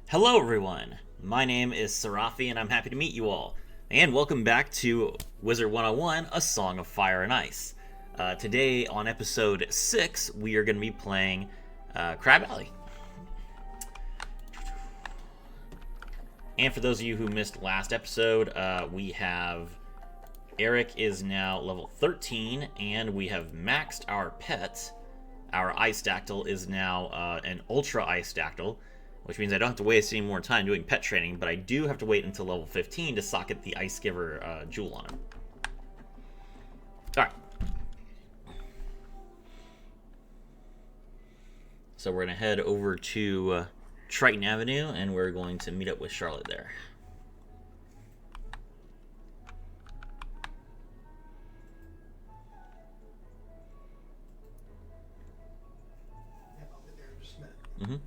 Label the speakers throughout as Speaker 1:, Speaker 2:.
Speaker 1: Hello everyone, my name is Serafi and I'm happy to meet you all. And welcome back to Wizard101, A Song of Fire and Ice. Today on episode 6, we are going to be playing Crab Alley. And for those of you who missed last episode, we have Eric is now level 13 and we have maxed our pet. Our Ice Dactyl is now an Ultra Ice Dactyl, which means I don't have to waste any more time doing pet training, but I do have to wait until level 15 to socket the Ice Giver jewel on him. Alright. So we're going to head over to Triton Avenue, and we're going to meet up with Charlotte there. Mm-hmm.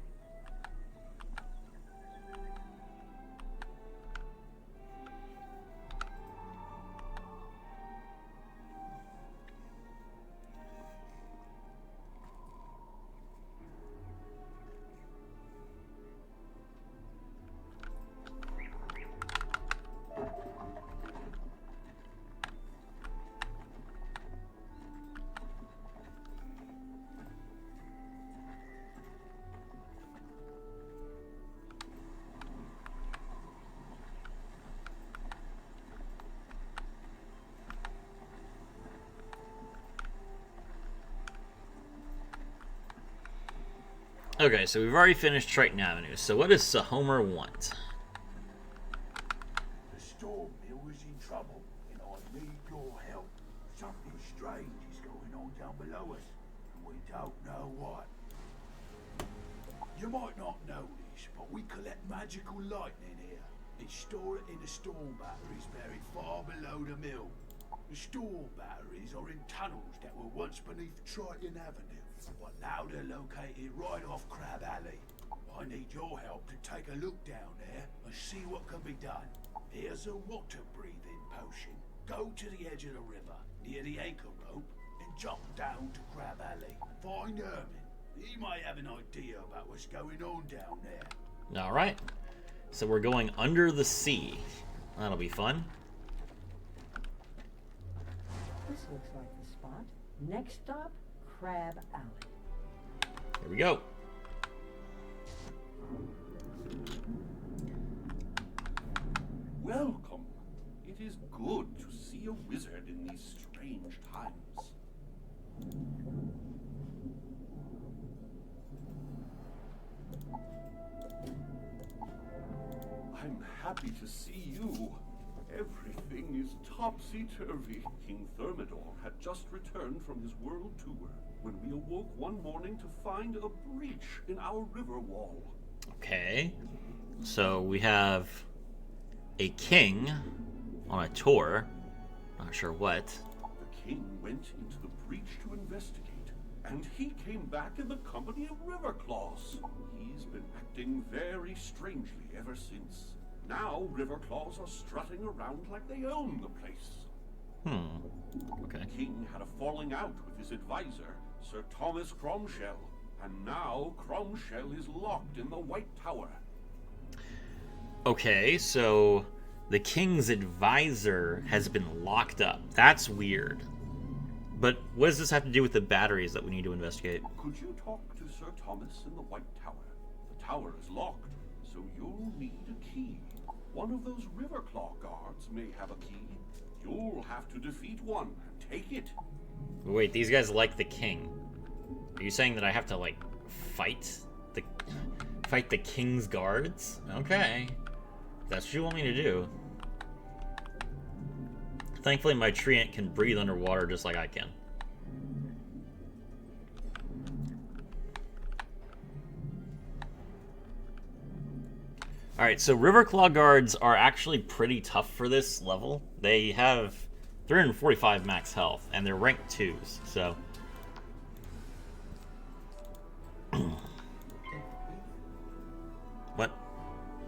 Speaker 1: Okay, so we've already finished Triton Avenue, so what does Homer want?
Speaker 2: The storm mill is in trouble, and I need your help. Something strange is going on down below us, and we don't know what. You might not know this, but we collect magical lightning here and store it in the storm batteries buried far below the mill. The storm batteries are in tunnels that were once beneath Triton Avenue, but now they're located right off Crab Alley. I need your help to take a look down there and see what can be done. Here's a water-breathing potion. Go to the edge of the river, near the anchor rope, and jump down to Crab Alley. Find Herman. He might have an idea about what's going on down there.
Speaker 1: Alright, so we're going under the sea. That'll be fun.
Speaker 3: This looks like the spot. Next stop, Crab Alley.
Speaker 1: Here we go.
Speaker 4: Welcome. It is good to see a wizard in these strange times. I'm happy to see you. Everything is topsy-turvy. King Thermidor had just returned from his world tour when we awoke one morning to find a breach in our river wall.
Speaker 1: Okay, so we have a king on a tour. Not sure what.
Speaker 4: The king went into the breach to investigate, and he came back in the company of Riverclaws. He's been acting very strangely ever since. Now Riverclaws are strutting around like they own the place.
Speaker 1: Okay.
Speaker 4: The king had a falling out with his advisor, Sir Thomas Cromshell, and now Cromshell is locked in the White Tower.
Speaker 1: Okay, so the king's advisor has been locked up. That's weird. But what does this have to do with the batteries that we need to investigate?
Speaker 4: Could you talk to Sir Thomas in the White Tower? The tower is locked, so you'll need a key. One of those Riverclaw guards may have a key. You'll have to defeat one and take it.
Speaker 1: Wait, these guys like the king. Are you saying that I have to, like, fight the king's guards? Okay. That's what you want me to do. Thankfully, my treant can breathe underwater just like I can. Alright, so Riverclaw guards are actually pretty tough for this level. They have 345 max health, and they're rank 2s, so... What?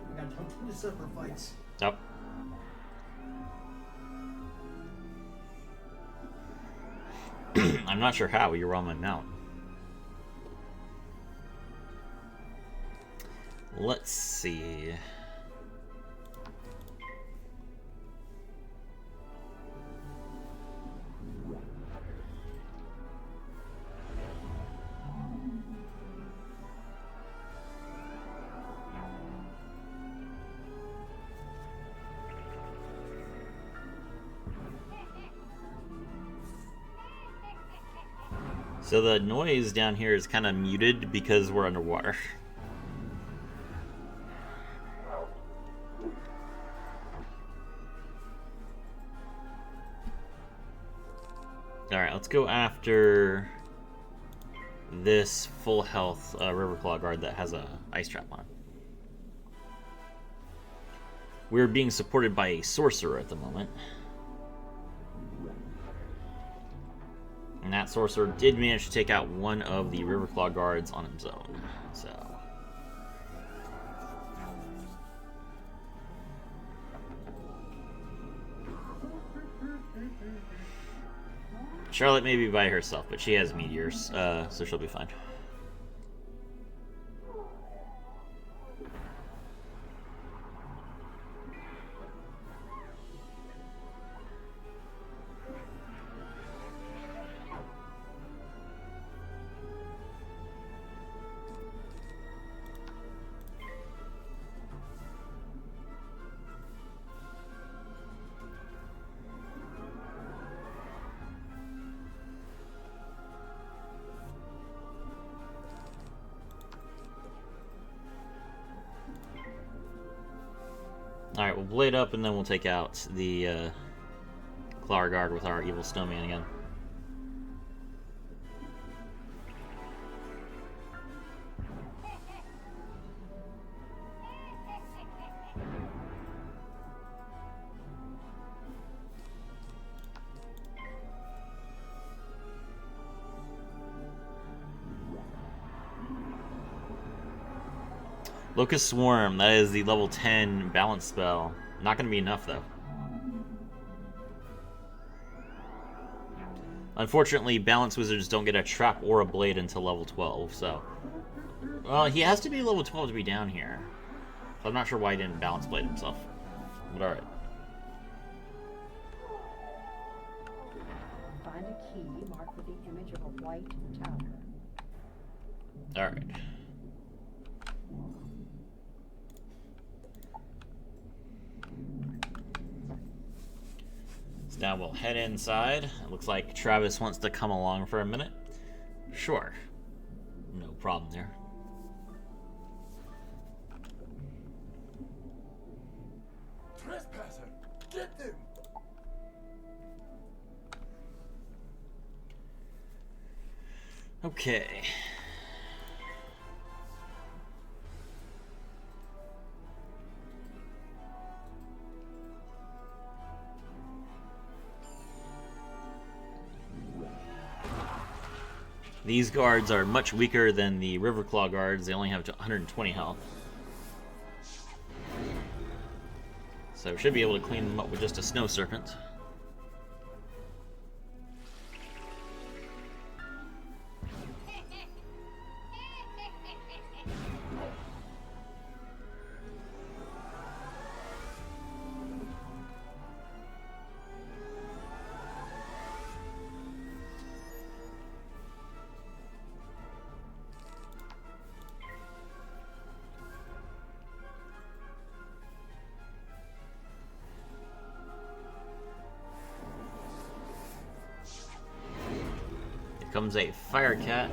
Speaker 5: We got jumped into separate fights.
Speaker 1: Oh. I'm not sure how. You're on my mount. Let's see. So the noise down here is kind of muted because we're underwater. Alright, let's go after this full health Riverclaw guard that has a ice trap on. We're being supported by a sorcerer at the moment. And that sorcerer did manage to take out one of the Riverclaw guards on his own. So Charlotte may be by herself, but she has meteors, so she'll be fine. Alright, we'll blade up and then we'll take out the Claw Guard with our evil snowman again. Locust Swarm, that is the level 10 balance spell. Not going to be enough, though. Unfortunately, balance wizards don't get a trap or a blade until level 12, so... Well, he has to be level 12 to be down here. So I'm not sure why he didn't balance blade himself. But alright.
Speaker 3: Find a key marked with the image of a white tower.
Speaker 1: Alright. So now we'll head inside. It looks like Travis wants to come along for a minute. Sure. No problem there.
Speaker 2: Trespasser, get them!
Speaker 1: Okay. These guards are much weaker than the Riverclaw guards. They only have 120 health. So we should be able to clean them up with just a snow serpent. Comes a fire cat.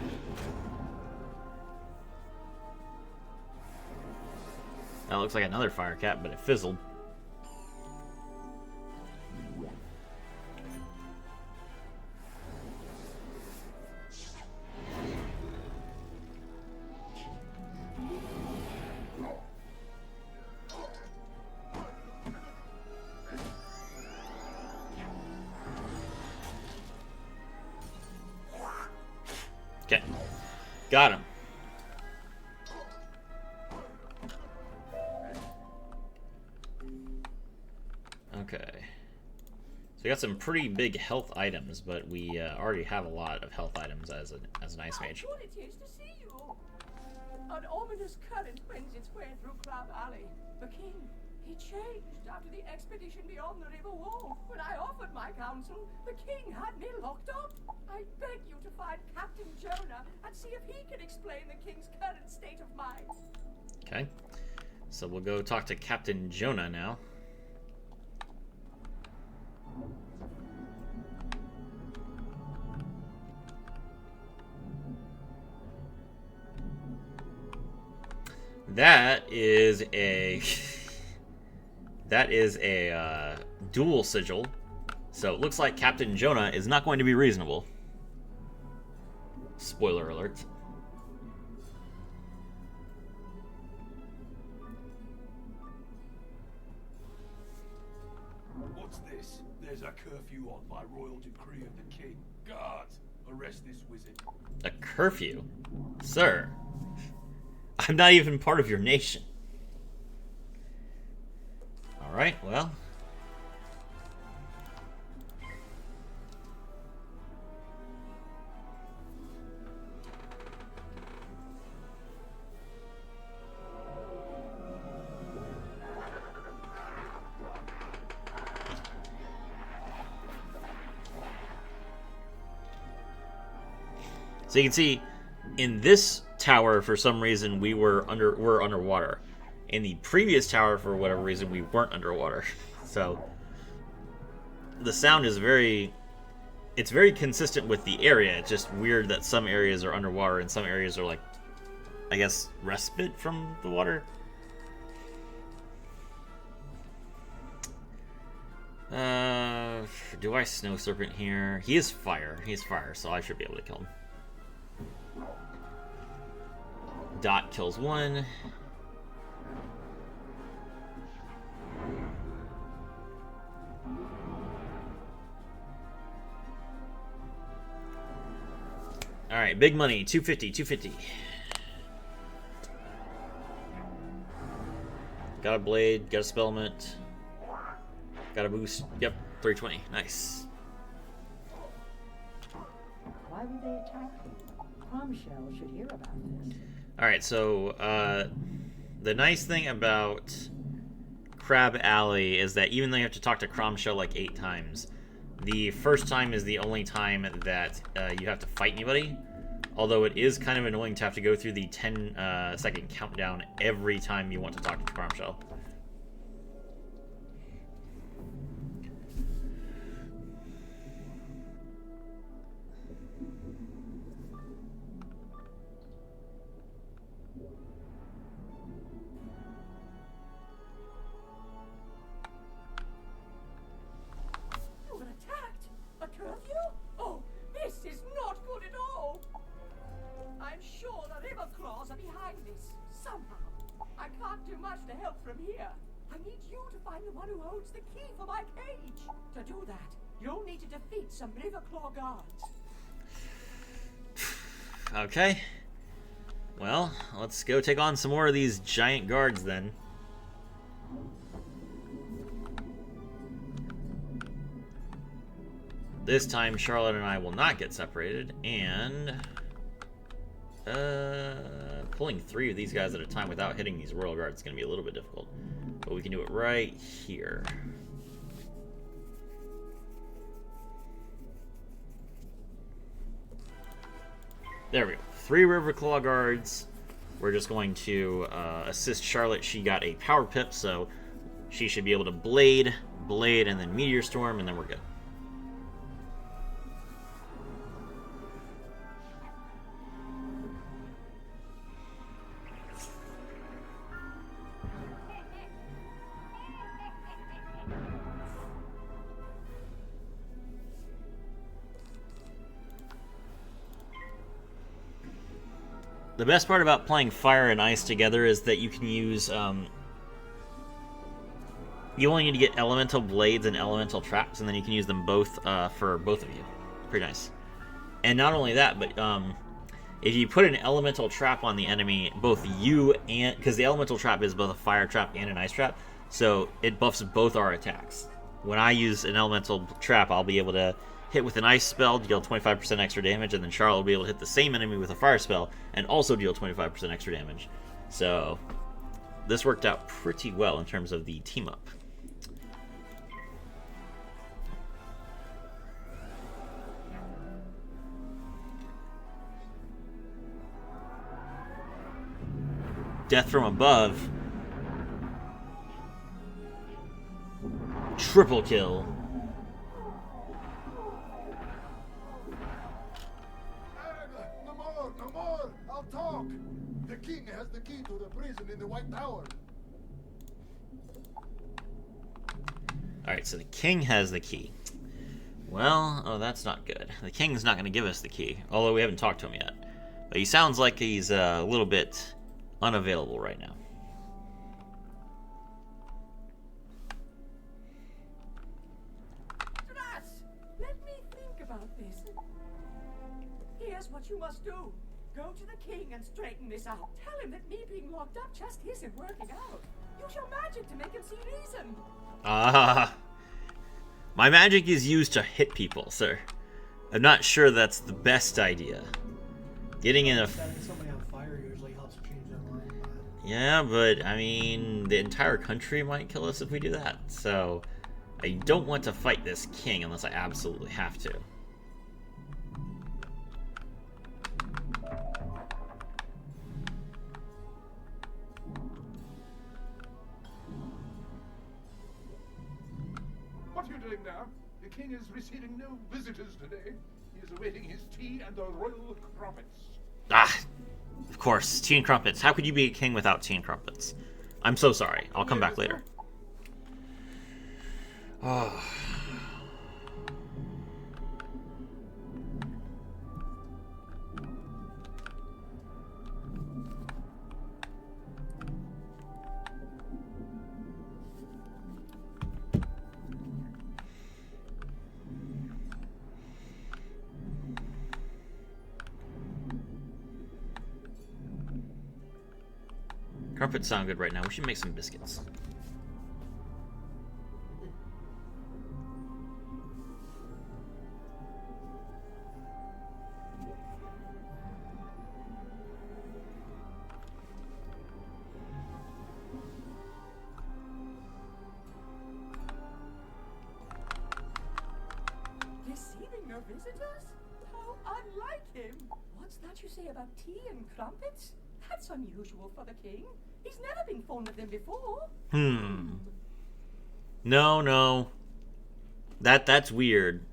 Speaker 1: That looks like another fire cat, but it fizzled. Okay, got him. Okay, so we got some pretty big health items, but we already have a lot of health items as an ice mage.
Speaker 6: An ominous current wends its way through Crab Alley. The king, he changed after the expedition beyond the river wall. When I offered my counsel, the king had me locked up. I beg you to find Captain Jonah and see if he can explain the king's current state of mind.
Speaker 1: Okay. So we'll go talk to Captain Jonah now. That is a dual sigil. So it looks like Captain Jonah is not going to be reasonable. Spoiler alert.
Speaker 2: What's this? There's a curfew on by royal decree of the king. Guards, arrest this wizard.
Speaker 1: A curfew? Sir, I'm not even part of your nation. Alright, well. So you can see, in this tower, for some reason, we're underwater. In the previous tower, for whatever reason, we weren't underwater. So the sound is very consistent with the area. It's just weird that some areas are underwater and some areas are like, I guess, respite from the water. Do I Snow Serpent here? He is fire. He's fire, so I should be able to kill him. Dot kills one. Alright, big money. 250, 250. Got a blade, got a spellment. Got a boost. Yep, 320. Nice.
Speaker 3: Why would they attack me? Cromshell should hear about this.
Speaker 1: Alright, so the nice thing about Crab Alley is that even though you have to talk to Cromshell like 8 times, the first time is the only time that you have to fight anybody. Although it is kind of annoying to have to go through the 10-second countdown every time you want to talk to Cromshell.
Speaker 6: To do that, you'll need to defeat some Riverclaw guards.
Speaker 1: Okay. Well, let's go take on some more of these giant guards then. This time, Charlotte and I will not get separated, and pulling 3 of these guys at a time without hitting these royal guards is going to be a little bit difficult. But we can do it right here. There we go. 3 Riverclaw guards. We're just going to assist Charlotte. She got a power pip, so she should be able to blade, and then meteor storm, and then we're good. The best part about playing fire and ice together is that you can use, you only need to get elemental blades and elemental traps, and then you can use them both for both of you. Pretty nice. And not only that, but if you put an elemental trap on the enemy, both you and, because the elemental trap is both a fire trap and an ice trap, so it buffs both our attacks. When I use an elemental trap, I'll be able to hit with an ice spell, deal 25% extra damage, and then Charlotte will be able to hit the same enemy with a fire spell and also deal 25% extra damage. So this worked out pretty well in terms of the team up. Death from above. Triple kill.
Speaker 7: No more, no more. I'll talk. The king has the key to the prison in the White Tower.
Speaker 1: Alright, so the king has the key. Well, oh, that's not good. The king's not going to give us the key, although we haven't talked to him yet. But he sounds like he's a little bit unavailable right now.
Speaker 6: Rats! Let me think about this. Here's what you must do. Go to the king and straighten this out. Tell him that me being locked up just isn't working out. Use your magic to make him see reason.
Speaker 1: My magic is used to hit people, sir. I'm not sure that's the best idea. Getting in a...
Speaker 5: Setting somebody on fire usually helps change their mind.
Speaker 1: Yeah, but, I mean, the entire country might kill us if we do that. So, I don't want to fight this king unless I absolutely have to.
Speaker 8: What are you doing now? The king is receiving no visitors today. He is awaiting his tea and the royal crumpets.
Speaker 1: Ah, of course, tea and crumpets. How could you be a king without tea and crumpets? I'm so sorry. I'll come back later. Oh. Crumpets sound good right now. We should make some biscuits.
Speaker 6: Receiving no visitors? How unlike him. What's that you say about tea and crumpets? That's unusual for the king. He's never been fond of them before.
Speaker 1: No. That's weird.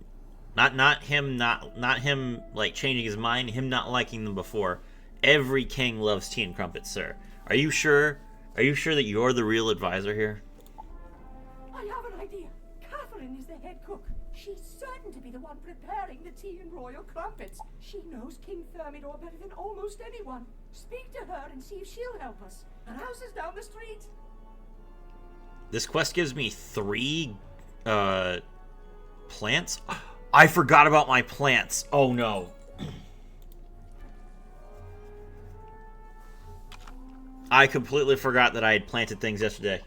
Speaker 1: Not him like changing his mind, him not liking them before. Every king loves tea and crumpets, sir. Are you sure? Are you sure that you're the real advisor here?
Speaker 6: I have an idea. Catherine is the head cook. She's certain to be the one preparing the tea and royal crumpets. She knows King Thermidor better than almost anyone. Speak to her and see if she'll help us. Her house is down the street.
Speaker 1: This quest gives me 3 plants. I forgot about my plants. Oh no. I completely forgot that I had planted things yesterday.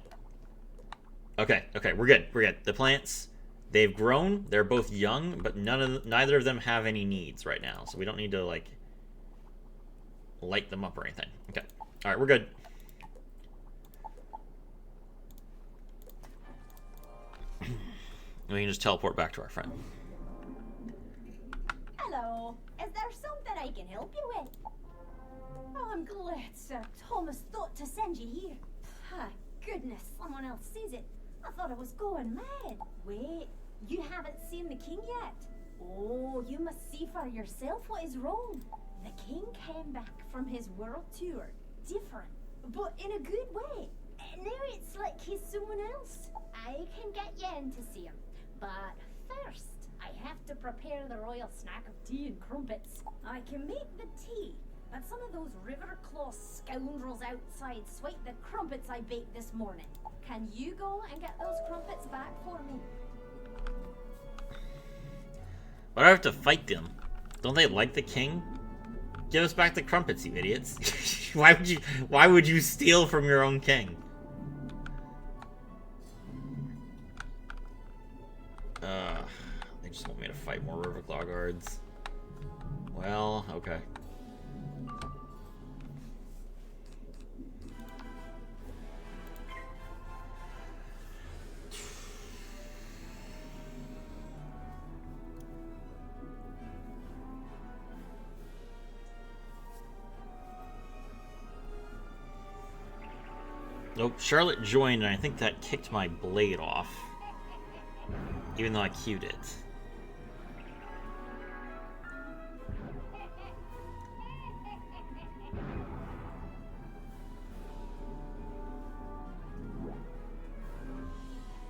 Speaker 1: Okay, we're good. The plants, they've grown. They're both young, but neither of them have any needs right now. So we don't need to like light them up or anything. Okay. All right, we're good. We can just teleport back to our friend.
Speaker 9: Hello. Is there something I can help you with? Oh, I'm glad Sir Thomas thought to send you here. Ah, goodness, someone else sees it. I thought I was going mad. Wait, you haven't seen the king yet? Oh, you must see for yourself what is wrong. The king came back from his world tour, different, but in a good way. Now it's like he's someone else. I can get you in to see him, but first I have to prepare the royal snack of tea and crumpets. I can make the tea, but some of those Riverclaw scoundrels outside swiped the crumpets I baked this morning. Can you go and get those crumpets back for me?
Speaker 1: Why do I have to fight them? Don't they like the king? Give us back the crumpets, you idiots. Why would you steal from your own king? They just want me to fight more Riverclaw guards. Well, okay. Nope, Charlotte joined, and I think that kicked my blade off. Even though I queued it.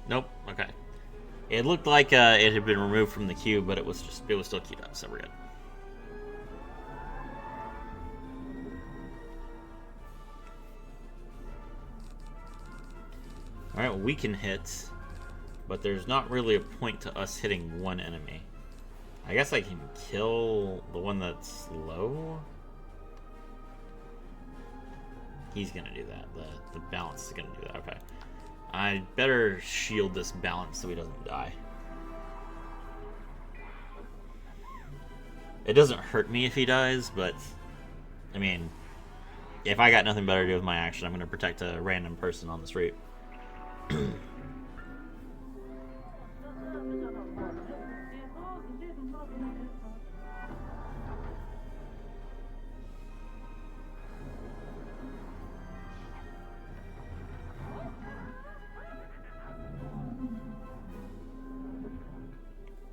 Speaker 1: Nope, okay. It looked like it had been removed from the queue, but it was still queued up, so we're good. Alright, well, we can hit, but there's not really a point to us hitting one enemy. I guess I can kill the one that's low? He's gonna do that. The balance is gonna do that. Okay. I better shield this balance so he doesn't die. It doesn't hurt me if he dies, but I mean, if I got nothing better to do with my action, I'm gonna protect a random person on the street.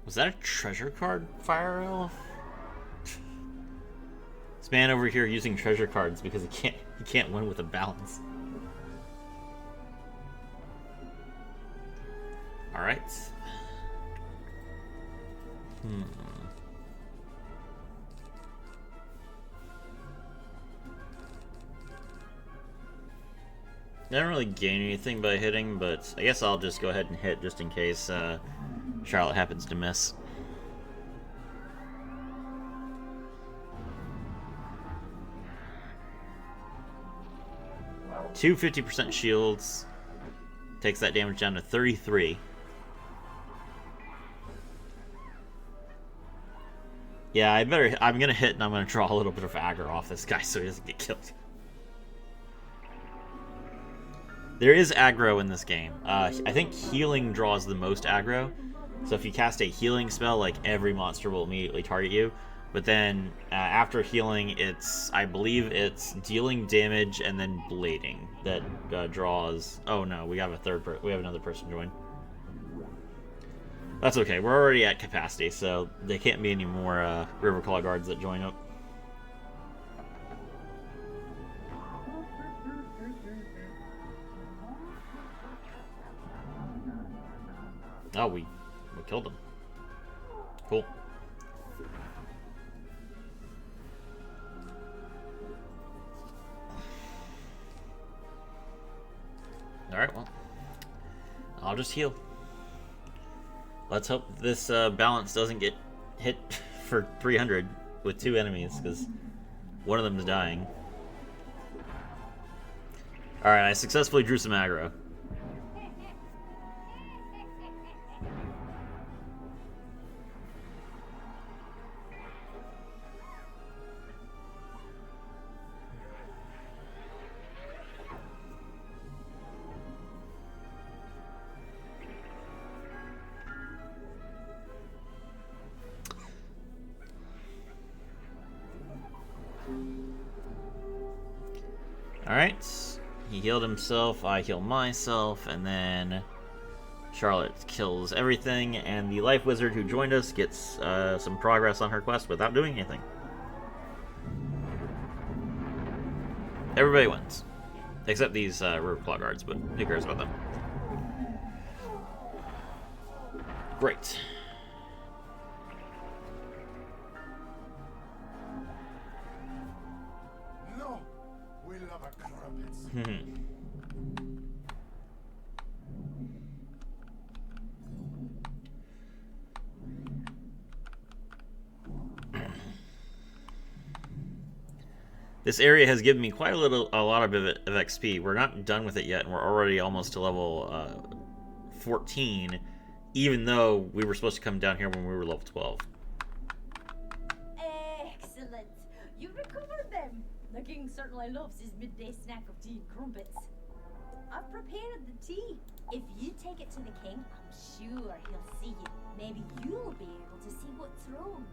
Speaker 1: Was that a treasure card fire elf? This man over here using treasure cards because he can't win with a balance. Alright. I don't really gain anything by hitting, but I guess I'll just go ahead and hit just in case Charlotte happens to miss. Two 50% shields. Takes that damage down to 33. Yeah, I'm gonna hit and I'm gonna draw a little bit of aggro off this guy so he doesn't get killed. There is aggro in this game. I think healing draws the most aggro. So if you cast a healing spell, like every monster will immediately target you. But then after healing, I believe it's dealing damage and then blading that draws. Oh no, we have another person join. That's okay. We're already at capacity, so there can't be any more Riverclaw guards that join up. Oh, we killed him. Cool. Alright, well. I'll just heal. Let's hope this balance doesn't get hit for 300 with 2 enemies, because one of them is dying. Alright, I successfully drew some aggro. Alright, he healed himself, I heal myself, and then Charlotte kills everything, and the Life Wizard who joined us gets some progress on her quest without doing anything. Everybody wins. Except these Riverclaw guards, but who cares about them? Great.
Speaker 7: No, we love a crumpets.
Speaker 1: This area has given me quite a lot of XP. We're not done with it yet, and we're already almost to level 14, even though we were supposed to come down here when we were level 12.
Speaker 9: Excellent. You recovered them. The king certainly loves his midday snack of tea and crumpets. I've prepared the tea. If you take it to the king, I'm sure he'll see you. Maybe you'll be able to see what's wrong.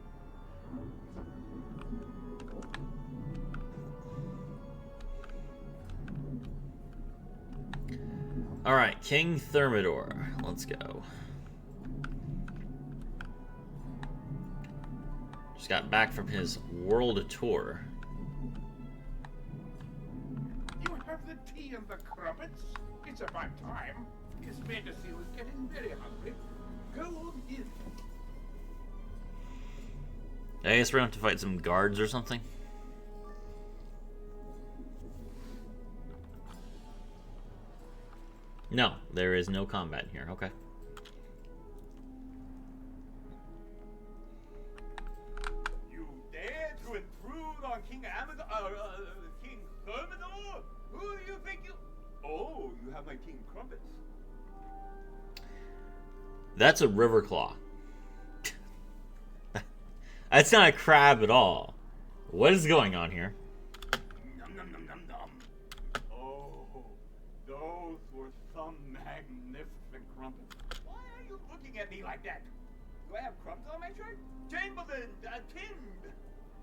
Speaker 1: Alright, King Thermidor. Let's go. Just got back from his world tour.
Speaker 8: You have the tea and the crumpets? It's about time. His Majesty was getting very hungry. Go on in.
Speaker 1: I guess we're going to have to fight some guards or something. No, there is no combat in here. Okay.
Speaker 10: You dare to intrude on King King Thermidor? Who do you think you... Oh, you have my king crumpets.
Speaker 1: That's a river claw. That's not a crab at all. What is going on here?
Speaker 10: Nom, nom, nom, nom, nom. Oh, those were some magnificent crumpets. Why are you looking at me like that? Do I have crumbs on my shirt? Chamberlain, Tim!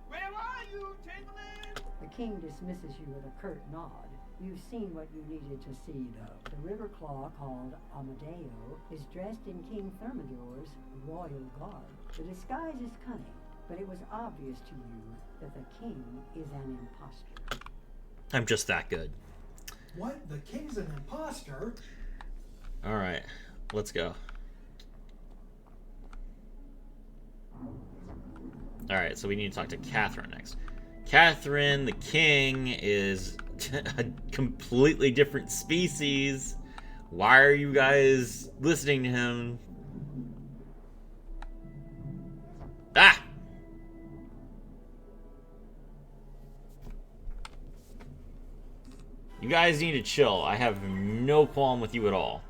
Speaker 10: Where are you, Chamberlain?
Speaker 3: The king dismisses you with a curt nod. You've seen what you needed to see, though. The river claw, called Amadeo, is dressed in King Thermidor's royal garb. The disguise is cunning, but it was obvious to you that the king is an imposter.
Speaker 1: I'm just that good.
Speaker 5: What? The king's an imposter?
Speaker 1: Alright, let's go. Alright, so we need to talk to Catherine next. Catherine, the king, is a completely different species. Why are you guys listening to him? Ah! You guys need to chill. I have no qualm with you at all.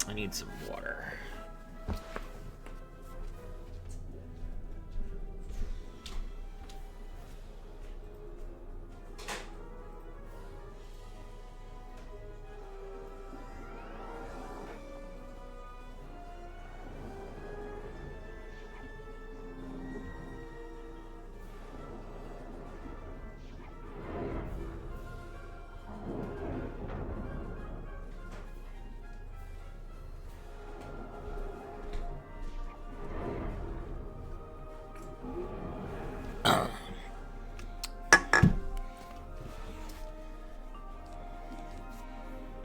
Speaker 1: I need some water.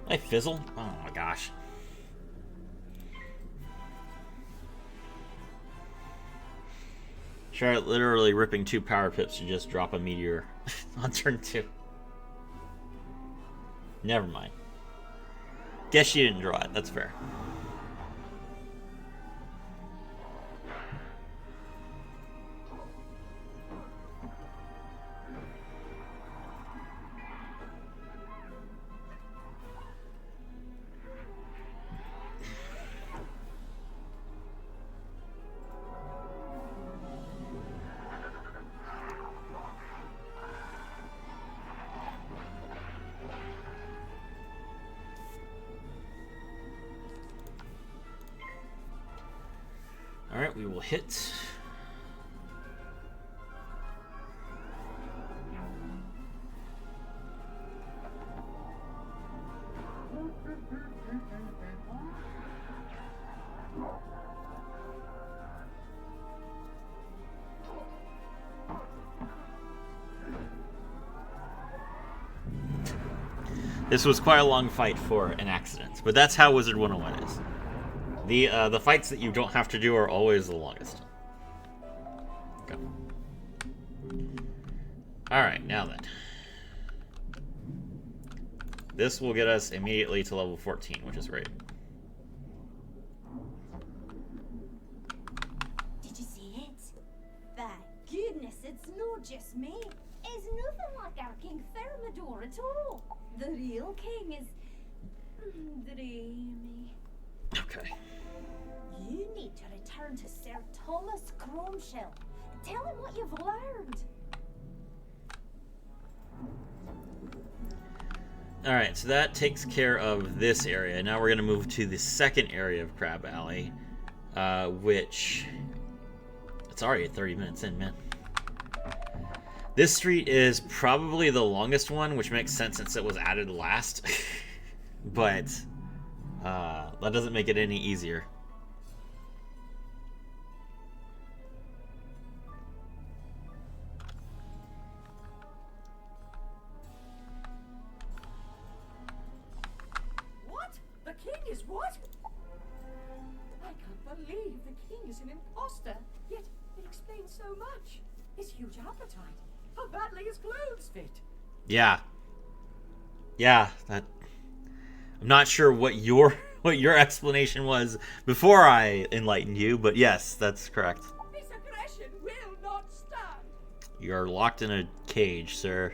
Speaker 1: I fizzle? Oh my gosh. Try literally ripping 2 power pips to just drop a meteor on turn 2. Never mind. Guess she didn't draw it. That's fair. Alright, we will hit. This was quite a long fight for an accident, but that's how Wizard101 is. The fights that you don't have to do are always the longest. Go. Alright, now then. This will get us immediately to level 14, which is great.
Speaker 9: Did you see it? Thank goodness it's not just me. It's nothing like our King Thermidor at all. The real king is dreamy.
Speaker 1: Okay.
Speaker 9: You need to return to Sir Thomas Cromshell. Tell him what you've learned.
Speaker 1: Alright, so that takes care of this area. Now we're going to move to the second area of Crab Alley, which... It's already 30 minutes in, man. This street is probably the longest one, which makes sense since it was added last. But that doesn't make it any easier.
Speaker 6: What? The king is what? I can't believe the king is an imposter. Yet it explains so much. His huge appetite. How badly his clothes fit.
Speaker 1: Yeah. Yeah, that... I'm not sure what your explanation was before I enlightened you, but yes, that's correct.
Speaker 6: This aggression will not stand.
Speaker 1: You're locked in a cage, sir.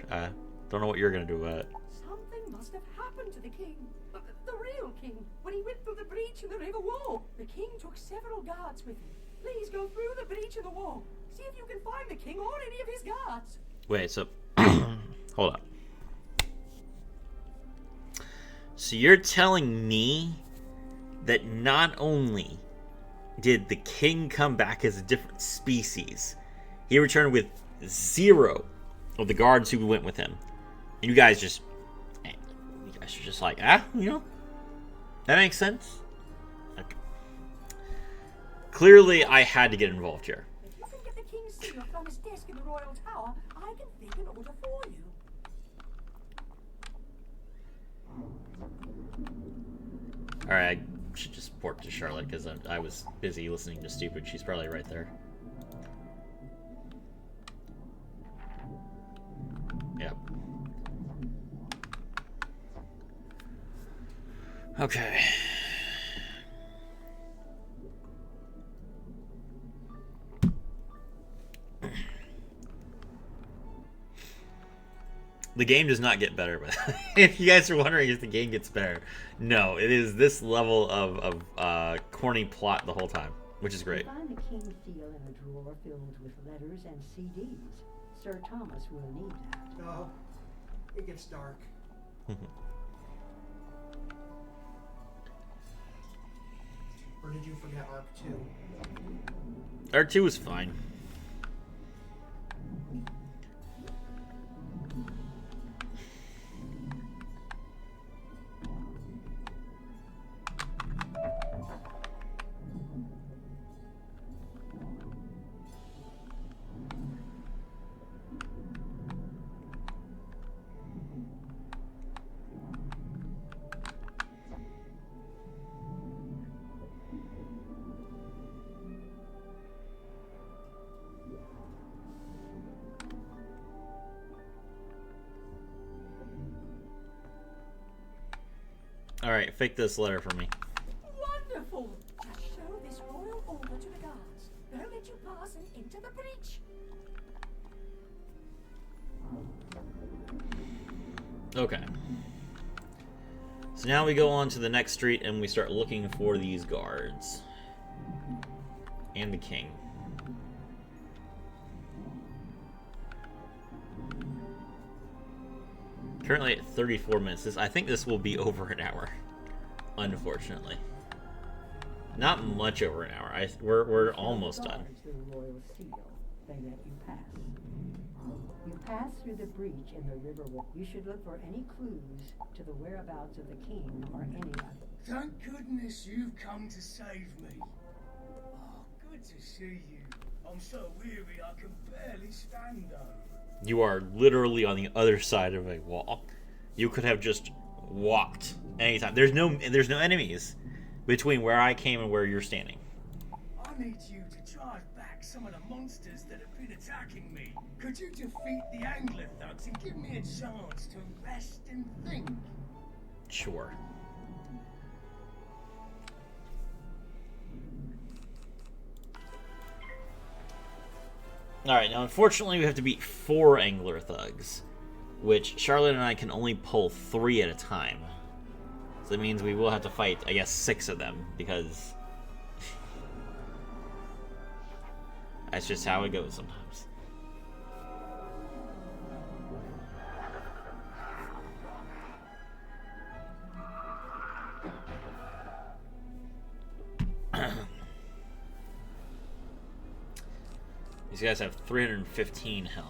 Speaker 1: Don't know what you're gonna do about it.
Speaker 6: Something must have happened to the king. The real king. When he went through the breach in the river wall. The king took several guards with him. Please go through the breach in the wall. See if you can find the king or any of his guards.
Speaker 1: Wait, so... Hold on. So you're telling me that not only did the king come back as a different species, he returned with 0 of the guards who went with him. And you guys are just like, you know, that makes sense. Okay. Clearly, I had to get involved here.
Speaker 6: If you can get the king's seal from his desk in the royal tower, I can think an order for you.
Speaker 1: Alright, I should just port to Charlotte because I was busy listening to stupid. She's probably right there. Yep. Okay. The game does not get better, but if you guys are wondering if the game gets better, no, it is this level of corny plot the whole time, which is great.
Speaker 3: You find the king's seal in a drawer filled with letters and CDs. Sir Thomas will need that.
Speaker 5: No, it gets dark. Or did you forget Arc 2?
Speaker 1: Arc 2 was fine. Alright, fake this letter for me.
Speaker 6: Wonderful! Just show this royal order to the guards. They'll let you pass and into the breach.
Speaker 1: Okay. So now we go on to the next street and we start looking for these guards. And the king. Currently at 34 minutes. I think this will be over an hour. Unfortunately. Not much over an hour. We're almost done.
Speaker 3: The royal seal. They let you pass. You pass through the breach in the river wall. You should look for any clues to the whereabouts of the king or anybody.
Speaker 2: Thank goodness you've come to save me. Oh, good to see you. I'm so weary I can barely stand though.
Speaker 1: You are literally on the other side of a wall. You could have just walked anytime. There's no enemies between where I came and where you're standing.
Speaker 2: I need you to drive back some of the monsters that have been attacking me. Could you defeat the Angler thugs and give me a chance to rest and think?
Speaker 1: sure. Alright, now unfortunately we have to beat 4 Angler Thugs, which Charlotte and I can only pull 3 at a time. So that means we will have to fight, I guess, 6 of them, because that's just how it goes sometimes. These guys have 315 health.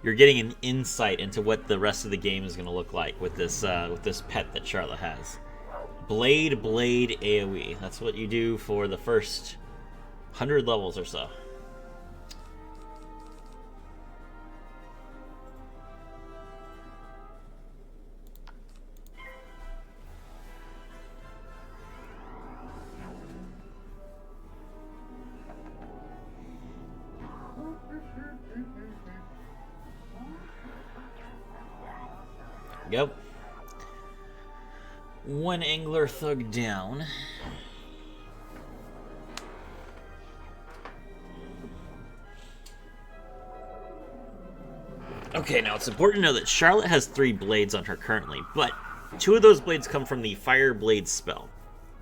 Speaker 1: You're getting an insight into what the rest of the game is going to look like with this pet that Charlotte has. Blade AoE. That's what you do for the first 100 levels or so. Go. 1 Angler Thug down. Okay, now it's important to know that Charlotte has 3 blades on her currently, but 2 of those blades come from the Fire Blade spell.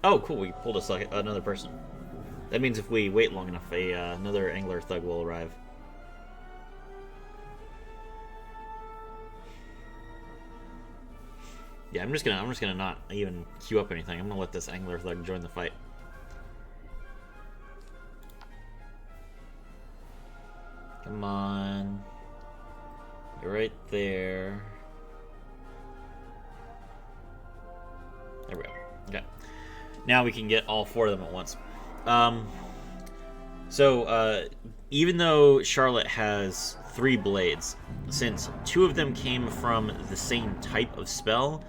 Speaker 1: Oh, cool, we pulled us like another person. That means if we wait long enough, another Angler Thug will arrive. Yeah, I'm just gonna not even queue up anything. I'm gonna let this Angler Thug join the fight. Come on. You're right there. There we go. Okay. Now we can get all 4 of them at once. Even though Charlotte has 3 blades, since 2 of them came from the same type of spell,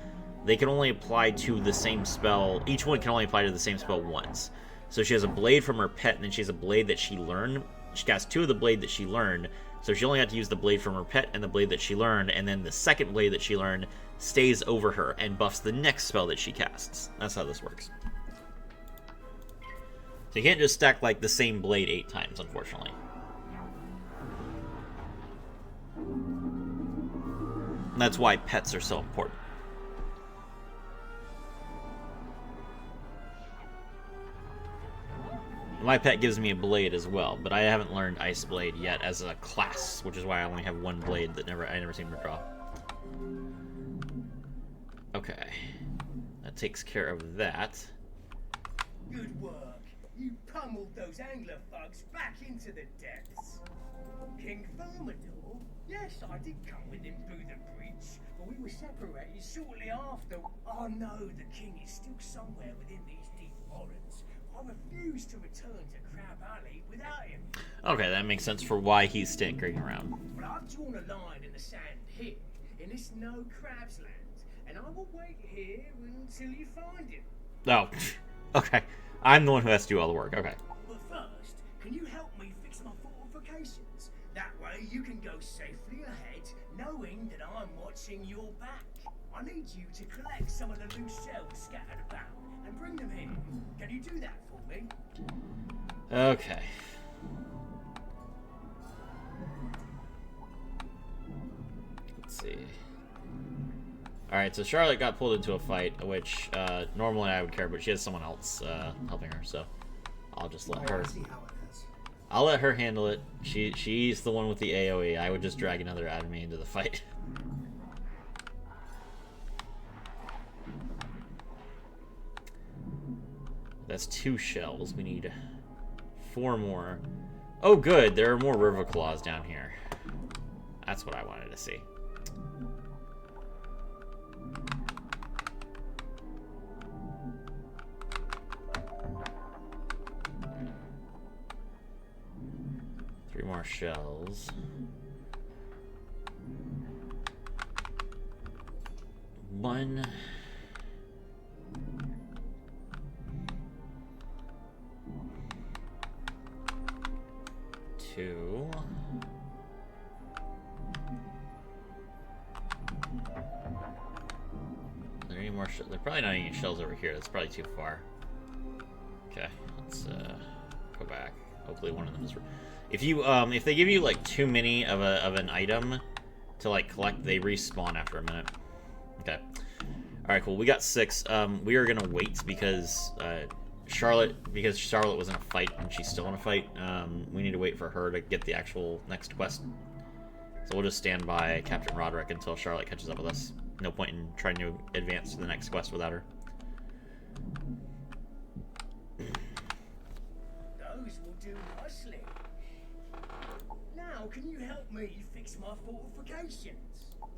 Speaker 1: they can only apply to the same spell. Each one can only apply to the same spell once. So she has a blade from her pet, and then she has a blade that she learned. She casts 2 of the blade that she learned, so she only had to use the blade from her pet and the blade that she learned, and then the second blade that she learned stays over her and buffs the next spell that she casts. That's how this works. So you can't just stack like the same blade 8 times, unfortunately. And that's why pets are so important. My pet gives me a blade as well, but I haven't learned Ice Blade yet as a class, which is why I only have 1 blade that I never seem to draw. Okay. That takes care of that.
Speaker 11: Good work. You pummeled those Angler Thugs back into the depths. King Thermidor? Yes, I did come with him through the breach, but we were separated shortly after. Oh no, the king is still somewhere within these deep forests. I refuse to return to Crab Alley without him.
Speaker 1: Okay, that makes sense for why he's stinkering around.
Speaker 11: But I've drawn a line in the sand here, in this no crabs land, and I will wait here until you find him.
Speaker 1: Oh, okay. I'm the one who has to do all the work. Okay.
Speaker 11: But first, can you help me fix my fortifications? That way you can go safely ahead, knowing that I'm watching your back. I need you to collect some of the loose shells scattered about and bring them here. Can you do that for me?
Speaker 1: Okay. Let's see. Alright, so Charlotte got pulled into a fight, which normally I would care, but she has someone else helping her, so I'll just let her. I'll let her handle it. She's the one with the AoE. I would just drag another enemy into the fight. That's 2 shells. We need 4 more. Oh, good. There are more river claws down here. That's what I wanted to see. Three more shells. One. more shells? There are probably not any shells over here. That's probably too far. Okay, let's go back. Hopefully one of them is... If they give you like too many of an item to like collect, they respawn after a minute. Okay. All right, cool. We got 6. We are gonna wait because Charlotte was in a fight and she's still in a fight. We need to wait for her to get the actual next quest. So we'll just stand by Captain Roderick until Charlotte catches up with us. No point in trying to advance to the next quest without her.
Speaker 11: Those will do nicely. Now, can you help me fix my fortifications?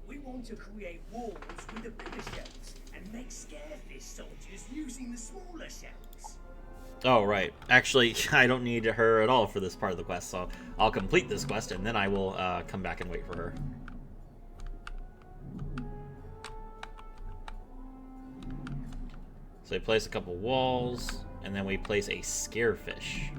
Speaker 11: We want to create walls with the bigger shells and make scarefish soldiers using the smaller shells.
Speaker 1: Oh, right. Actually, I don't need her at all for this part of the quest, so I'll complete this quest, and then I will come back and wait for her. So we place a couple walls, and then we place a scarefish.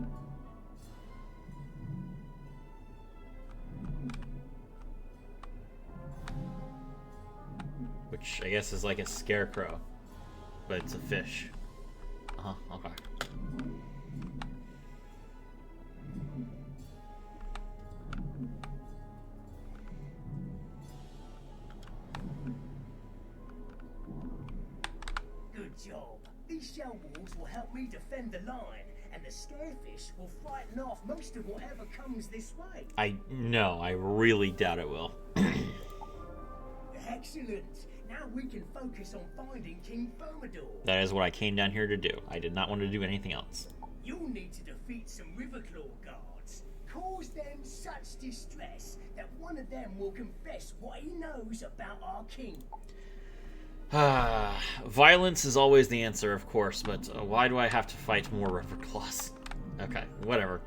Speaker 1: Which I guess is like a scarecrow, but it's a fish. Uh-huh, okay.
Speaker 11: Good job. These shell walls will help me defend the line, and the scarefish will frighten off most of whatever comes this way.
Speaker 1: I really doubt it will.
Speaker 11: Excellent. Now we can focus on finding King Thermidor.
Speaker 1: That is what I came down here to do. I did not want to do anything else.
Speaker 11: You'll need to defeat some Riverclaw guards. Cause them such distress that one of them will confess what he knows about our king.
Speaker 1: Violence is always the answer, of course, but why do I have to fight more Riverclaws? Okay, whatever.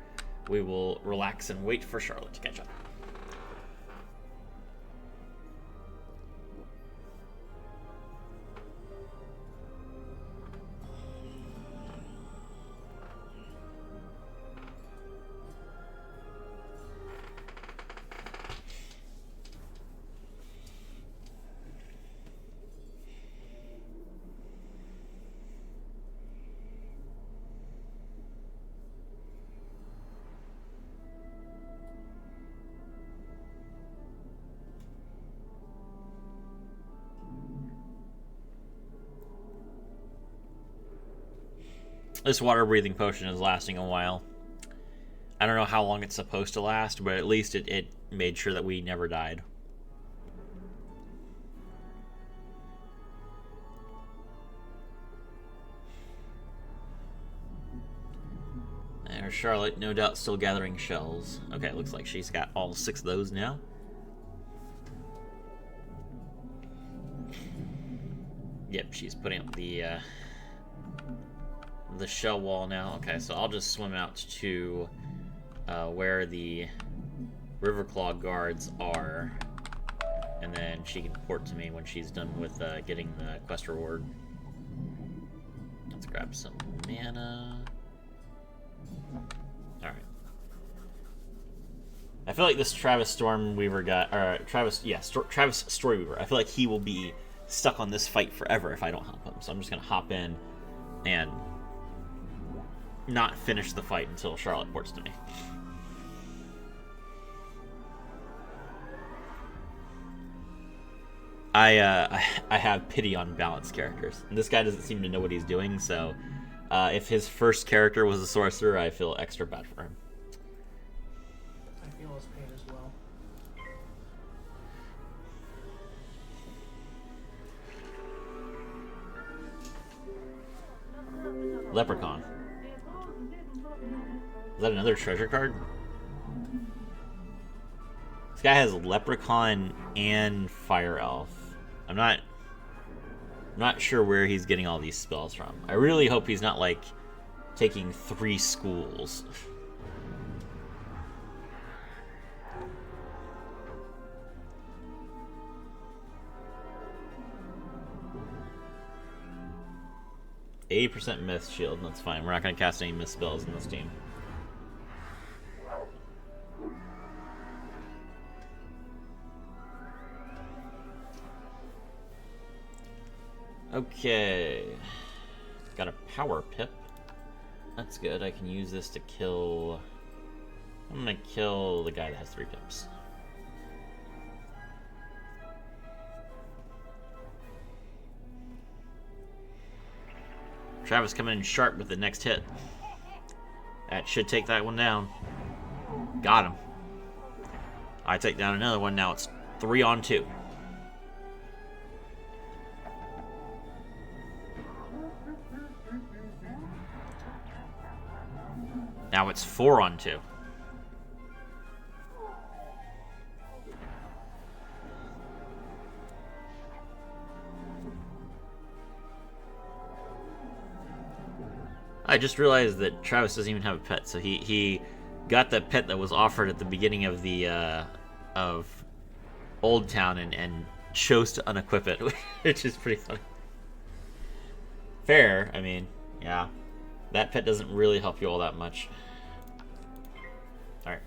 Speaker 1: We will relax and wait for Charlotte to catch up. This water-breathing potion is lasting a while. I don't know how long it's supposed to last, but at least it made sure that we never died. There's Charlotte, no doubt still gathering shells. Okay, it looks like she's got all 6 of those now. Yep, she's putting up the shell wall now. Okay, so I'll just swim out to where the Riverclaw guards are, and then she can report to me when she's done with getting the quest reward. Let's grab some mana. Alright. I feel like this Travis Stormweaver guy, or Travis Storyweaver, I feel like he will be stuck on this fight forever if I don't help him. So I'm just gonna hop in and not finish the fight until Charlotte reports to me. I have pity on balanced characters. And this guy doesn't seem to know what he's doing, so if his first character was a sorcerer, I feel extra bad for him.
Speaker 5: I feel his pain as well.
Speaker 1: Leprechaun. Is that another treasure card? This guy has Leprechaun and Fire Elf. I'm not sure where he's getting all these spells from. I really hope he's not, like, taking 3 schools. %, mist shield, that's fine. We're not going to cast any mist spells in this team. Okay. Got a power pip. That's good. I can use this to kill... I'm gonna kill the guy that has 3 pips. Travis coming in sharp with the next hit. That should take that one down. Got him. I take down another one. Now it's 3 on 2. Now it's 4 on 2. I just realized that Travis doesn't even have a pet, so he got the pet that was offered at the beginning of the of Old Town and chose to unequip it, which is pretty funny. Fair, I mean, yeah, that pet doesn't really help you all that much. All right.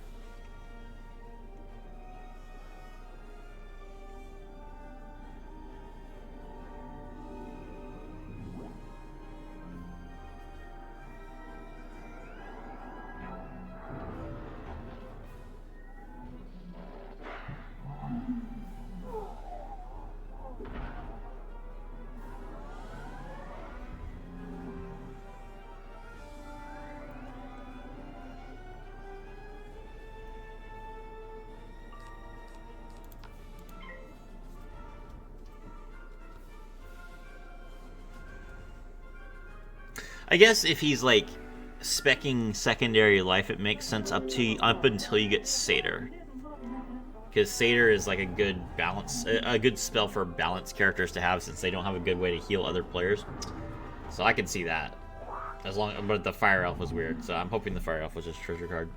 Speaker 1: I guess if he's like speccing secondary life, it makes sense up until you get Satyr, because Satyr is like a good spell for balanced characters to have, since they don't have a good way to heal other players. So I can see that. But the Fire Elf was weird, so I'm hoping the Fire Elf was just treasure card.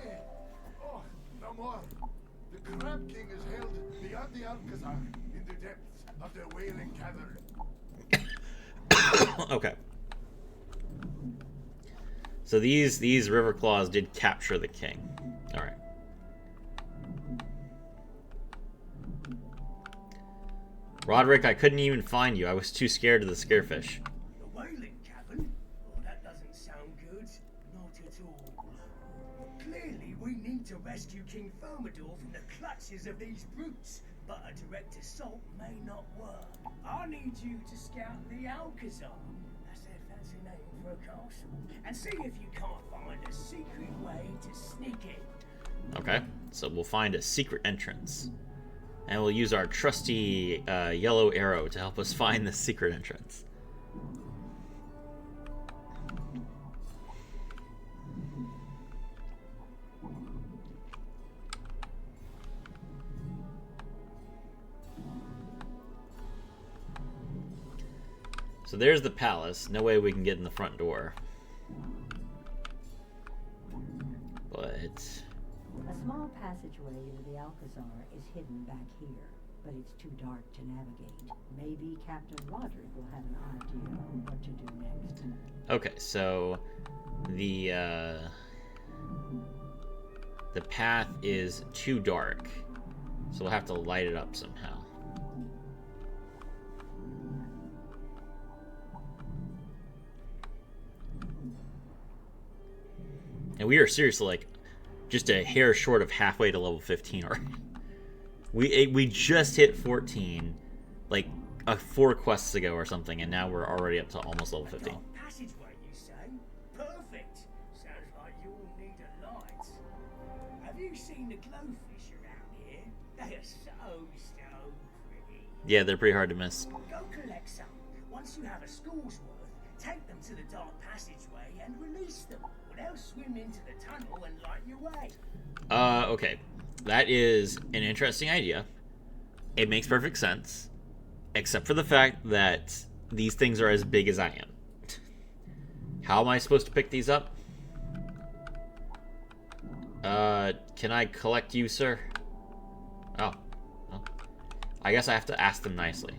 Speaker 7: Hey! Oh, no more. The Crab King is held beyond the Alcazar in the depths of the Wailing Cavern.
Speaker 1: Okay. So these river claws did capture the king. All right. Roderick, I couldn't even find you. I was too scared of the scarefish.
Speaker 11: The Wailing Cavern? Oh, that doesn't sound good. Not at all. Clearly, we need to rescue King Thermidor from the clutches of these brutes, but a direct assault may not work. I need you to scout the Alcazar. That's their fancy name for a castle. And see if you can't find a secret way to sneak in.
Speaker 1: Okay, so we'll find a secret entrance. And we'll use our trusty yellow arrow to help us find the secret entrance. So there's the palace. No way we can get in the front door. But...
Speaker 3: A small passageway into the Alcazar is hidden back here, but it's too dark to navigate. Maybe Captain Roderick will have an idea on what to do next.
Speaker 1: Okay, so the path is too dark, so we'll have to light it up somehow. And we are seriously like just a hair short of halfway to level 15 already. We just hit 14 like 4 quests ago or something, and now we're already up to almost level 15.
Speaker 11: Passageway, you say? Perfect. Sounds like you'll need a light. Have you seen the glowfish around here? They are so pretty.
Speaker 1: Yeah, they're pretty hard to miss.
Speaker 11: Go collect some. Once you have a school's worth, take them to the dark passageway and release them. They'll swim into the tunnel and light your way.
Speaker 1: Okay. That is an interesting idea. It makes perfect sense. Except for the fact that these things are as big as I am. How am I supposed to pick these up? Can I collect you, sir? Oh. Well, I guess I have to ask them nicely.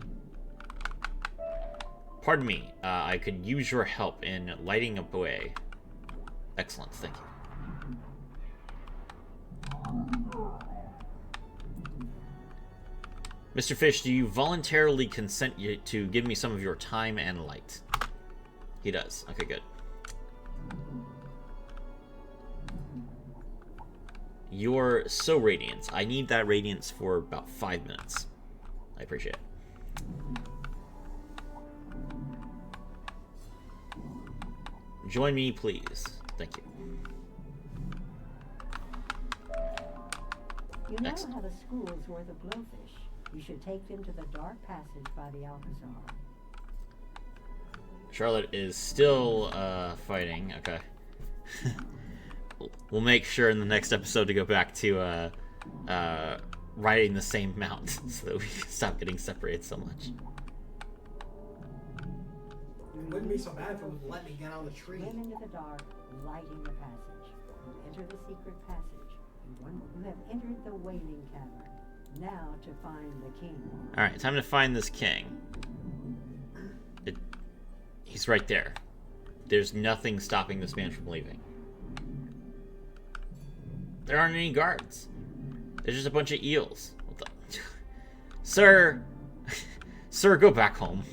Speaker 1: Pardon me. I could use your help in lighting up a way. Excellent, thank you. Mr. Fish, do you voluntarily consent to give me some of your time and light? He does. Okay, good. You're so radiant. I need that radiance for about 5 minutes. I appreciate it. Join me, please. Thank you.
Speaker 3: You now
Speaker 1: Excellent.
Speaker 3: have a school's worth of glowfish. You should take them to the dark passage by the Alcazar.
Speaker 1: Charlotte is still fighting. Okay. We'll make sure in the next episode to go back to riding the same mount so that we can stop getting separated so much.
Speaker 5: It wouldn't be so bad if it would let me get on the tree.
Speaker 3: Swim into the dark, lighting the passage. You enter the secret passage. You have entered the Wailing Cavern. Now to find the king.
Speaker 1: Alright, time to find this king. He's right there. There's nothing stopping this man from leaving. There aren't any guards. There's just a bunch of eels. What the... Sir! Sir, go back home.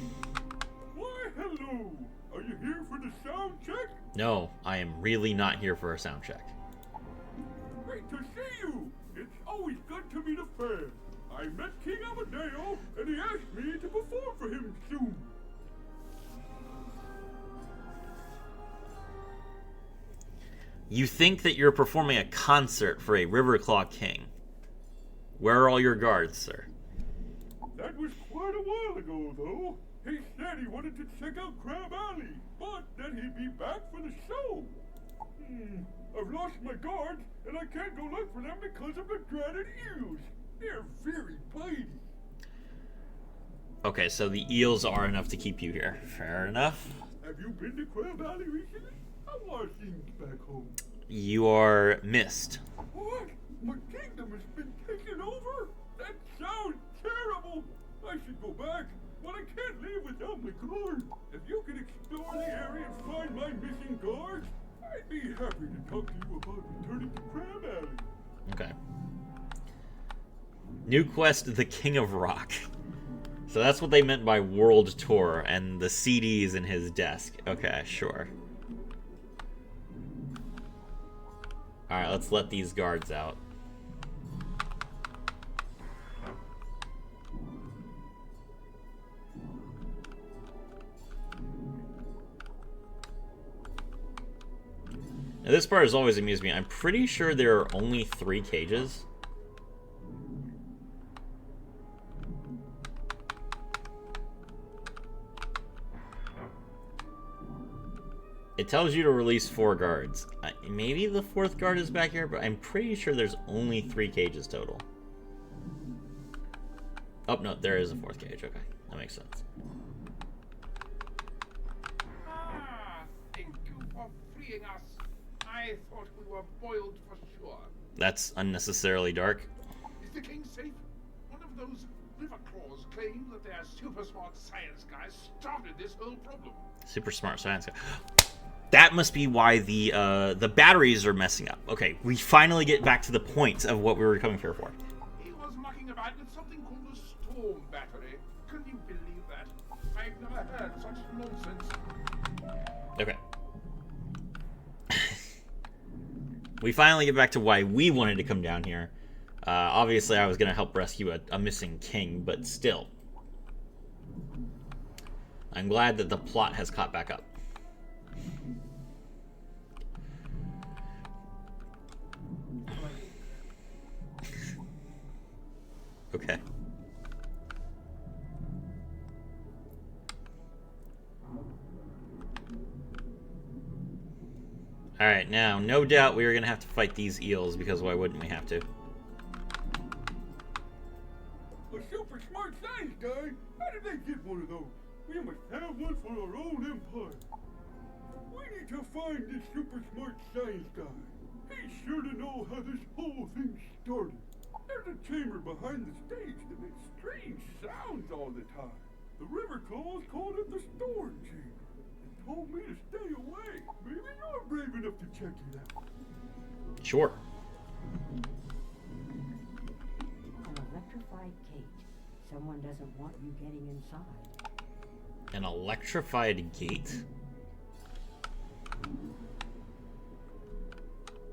Speaker 4: Why, hello! Are you here for the sound check?
Speaker 1: No, I am really not here for a sound check.
Speaker 4: Great to see you! It's always good to meet a fan. I met King Amadeo, and he asked me to perform for him soon.
Speaker 1: You think that you're performing a concert for a Riverclaw king. Where are all your guards, sir?
Speaker 4: That was quite a while ago, though. He said he wanted to check out Crab Alley, but that he'd be back for the show. I've lost my guards, and I can't go look for them because of the dreaded eels. They're very bitey.
Speaker 1: Okay, so the eels are enough to keep you here. Fair enough.
Speaker 4: Have you been to Crab Alley recently? How are things back home?
Speaker 1: You are missed.
Speaker 4: What? My kingdom has been taken over? That sounds terrible. I should go back, but I can't leave without my guard. If you could explore the area and find my missing guards, I'd be happy to talk to you about returning to Crab Alley.
Speaker 1: Okay. New quest, the King of Rock. So that's what they meant by World Tour, and the CD's in his desk. Okay, sure. Alright, let's let these guards out. Now, this part has always amused me. I'm pretty sure there are only 3 cages. It tells you to release 4 guards. Maybe the 4th guard is back here, but I'm pretty sure there's only 3 cages total. Oh, no, there is a 4th cage. Okay, that makes sense.
Speaker 8: Thank you for freeing us. I thought we were boiled for sure.
Speaker 1: That's unnecessarily dark.
Speaker 8: Is the king safe? One of those river claws claimed that their super smart science guys started this whole problem.
Speaker 1: Super smart science guy. That must be why the batteries are messing up. Okay, we finally get back to the point of what we were coming here for.
Speaker 8: He was mucking about with something called a storm battery. Can you believe that? I've never heard such nonsense.
Speaker 1: Okay. We finally get back to why we wanted to come down here. Obviously, I was going to help rescue a missing king, but still. I'm glad that the plot has caught back up. Okay. Alright, now, no doubt we are going to have to fight these eels, because why wouldn't we have to?
Speaker 4: A super smart science guy? How did they get one of those? We must have one for our own empire. We need to find this super smart science guy. He's sure to know how this whole thing started. There's a chamber behind the stage that makes strange sounds all the time. The river claws called it the storm chamber and told me to stay away. Maybe you're brave enough to check it out.
Speaker 1: Sure.
Speaker 3: An electrified cage. someone doesn't want you getting inside.
Speaker 1: An electrified gate?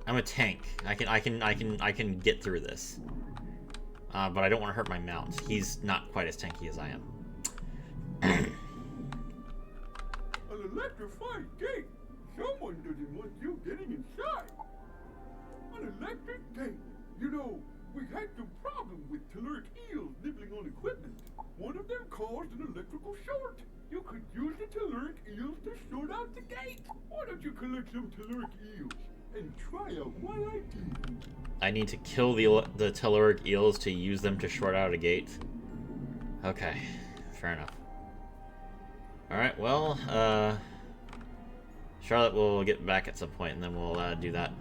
Speaker 1: I'm a tank. I can get through this. But I don't want to hurt my mount. He's not quite as tanky as I am.
Speaker 2: An electrified gate? Someone doesn't want you getting inside. An electric gate? You know, we had some problem with telluric eels nibbling on equipment. One of them caused an electrical short. You could use the telluric eels to sort out the gate. Why don't you collect some telluric eels and try out what I do?
Speaker 1: I need to kill the telluric eels to use them to short out a gate. Okay, fair enough. Alright, well, Charlotte will get back at some point and then we'll do that.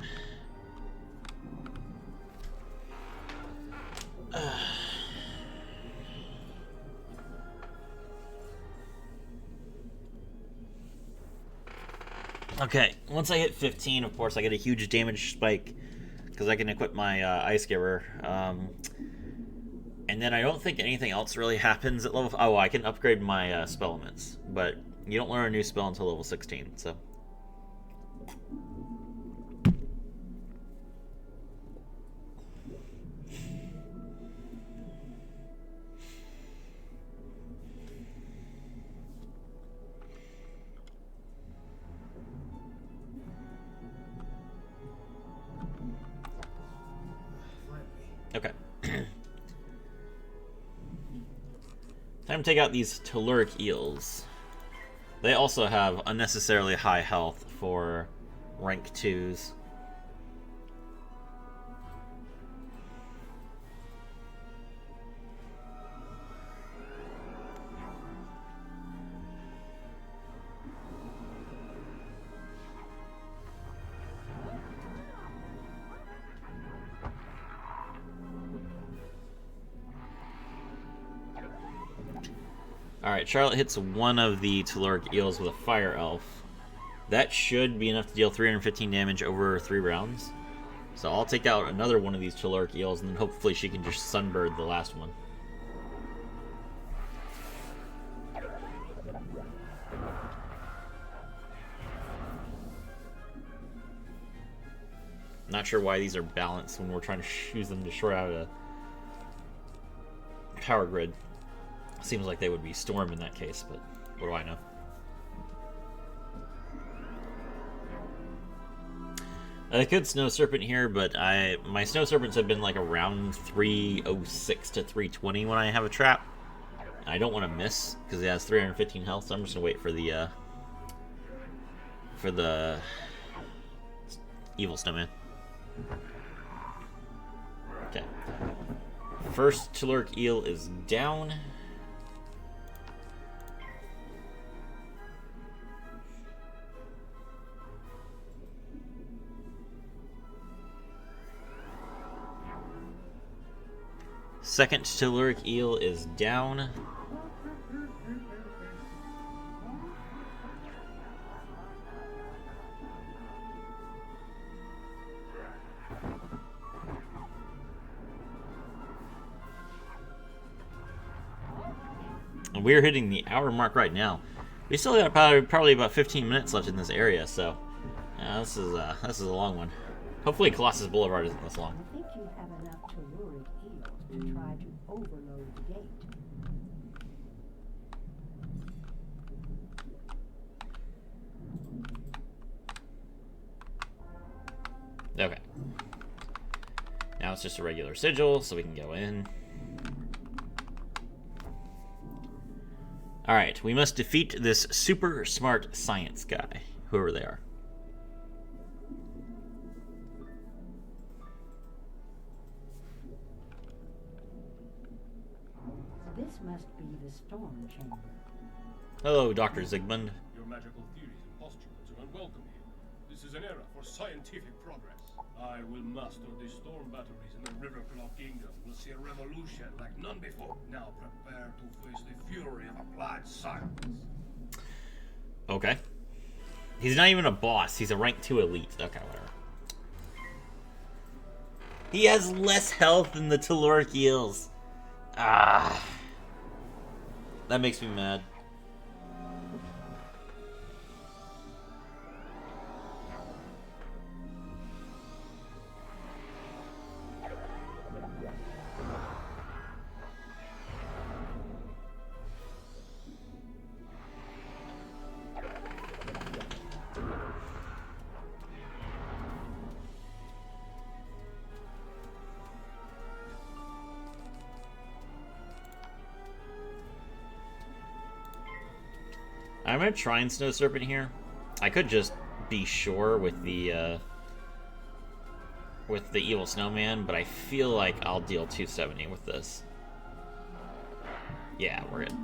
Speaker 1: Okay, once I hit 15, of course, I get a huge damage spike because I can equip my Ice Giver. And then I don't think anything else really happens at level... Oh, I can upgrade my spell elements, but you don't learn a new spell until level 16, so... Okay. Time to take out these telluric eels. They also have unnecessarily high health for rank 2s. Alright, Charlotte hits one of the telluric eels with a fire elf. That should be enough to deal 315 damage over 3 rounds. So I'll take out another one of these telluric eels, and then hopefully she can just sunbird the last one. Not sure why these are balanced when we're trying to use them to short out a power grid. Seems like they would be Storm in that case, but what do I know? I could Snow Serpent here, but my Snow Serpents have been like around 306 to 320 when I have a trap. I don't want to miss because it has 315 health, so I'm just gonna wait for the evil snowman. Okay. First telluric eel is down. Second telluric eel is down. And we're hitting the hour mark right now. We still got probably about 15 minutes left in this area, so this is a long one. Hopefully Colossus Boulevard isn't this long.
Speaker 3: I think you have enough telluric eels to try to overload the gate.
Speaker 1: Okay. Now it's just a regular sigil, so we can go in. Alright, we must defeat this super smart science guy, whoever they are.
Speaker 3: This must be the storm chamber.
Speaker 1: Hello, Dr. Zygmunt.
Speaker 12: Your magical theories and postulates are unwelcome here. This is an era for scientific progress. I will master the storm batteries in the Riverclaw Kingdom. We'll see a revolution like none before. Now prepare to face the fury of applied science.
Speaker 1: Okay. He's not even a boss. He's a rank 2 elite. Okay, whatever. He has less health than the telluric eels. Ah. That makes me mad. I'm gonna try and Snow Serpent here. I could just be sure with the Evil Snowman, but I feel like I'll deal 270 with this. Yeah, we're good.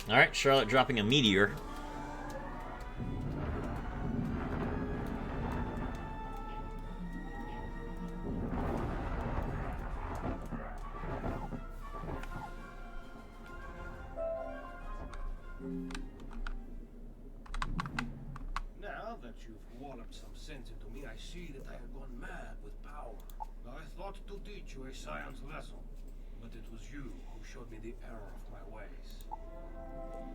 Speaker 1: Alright, Charlotte dropping a meteor.
Speaker 12: Now that you've walloped some sense into me, I see that I have gone mad with power. I thought to teach you a science lesson, but it was you who showed me the error of my ways.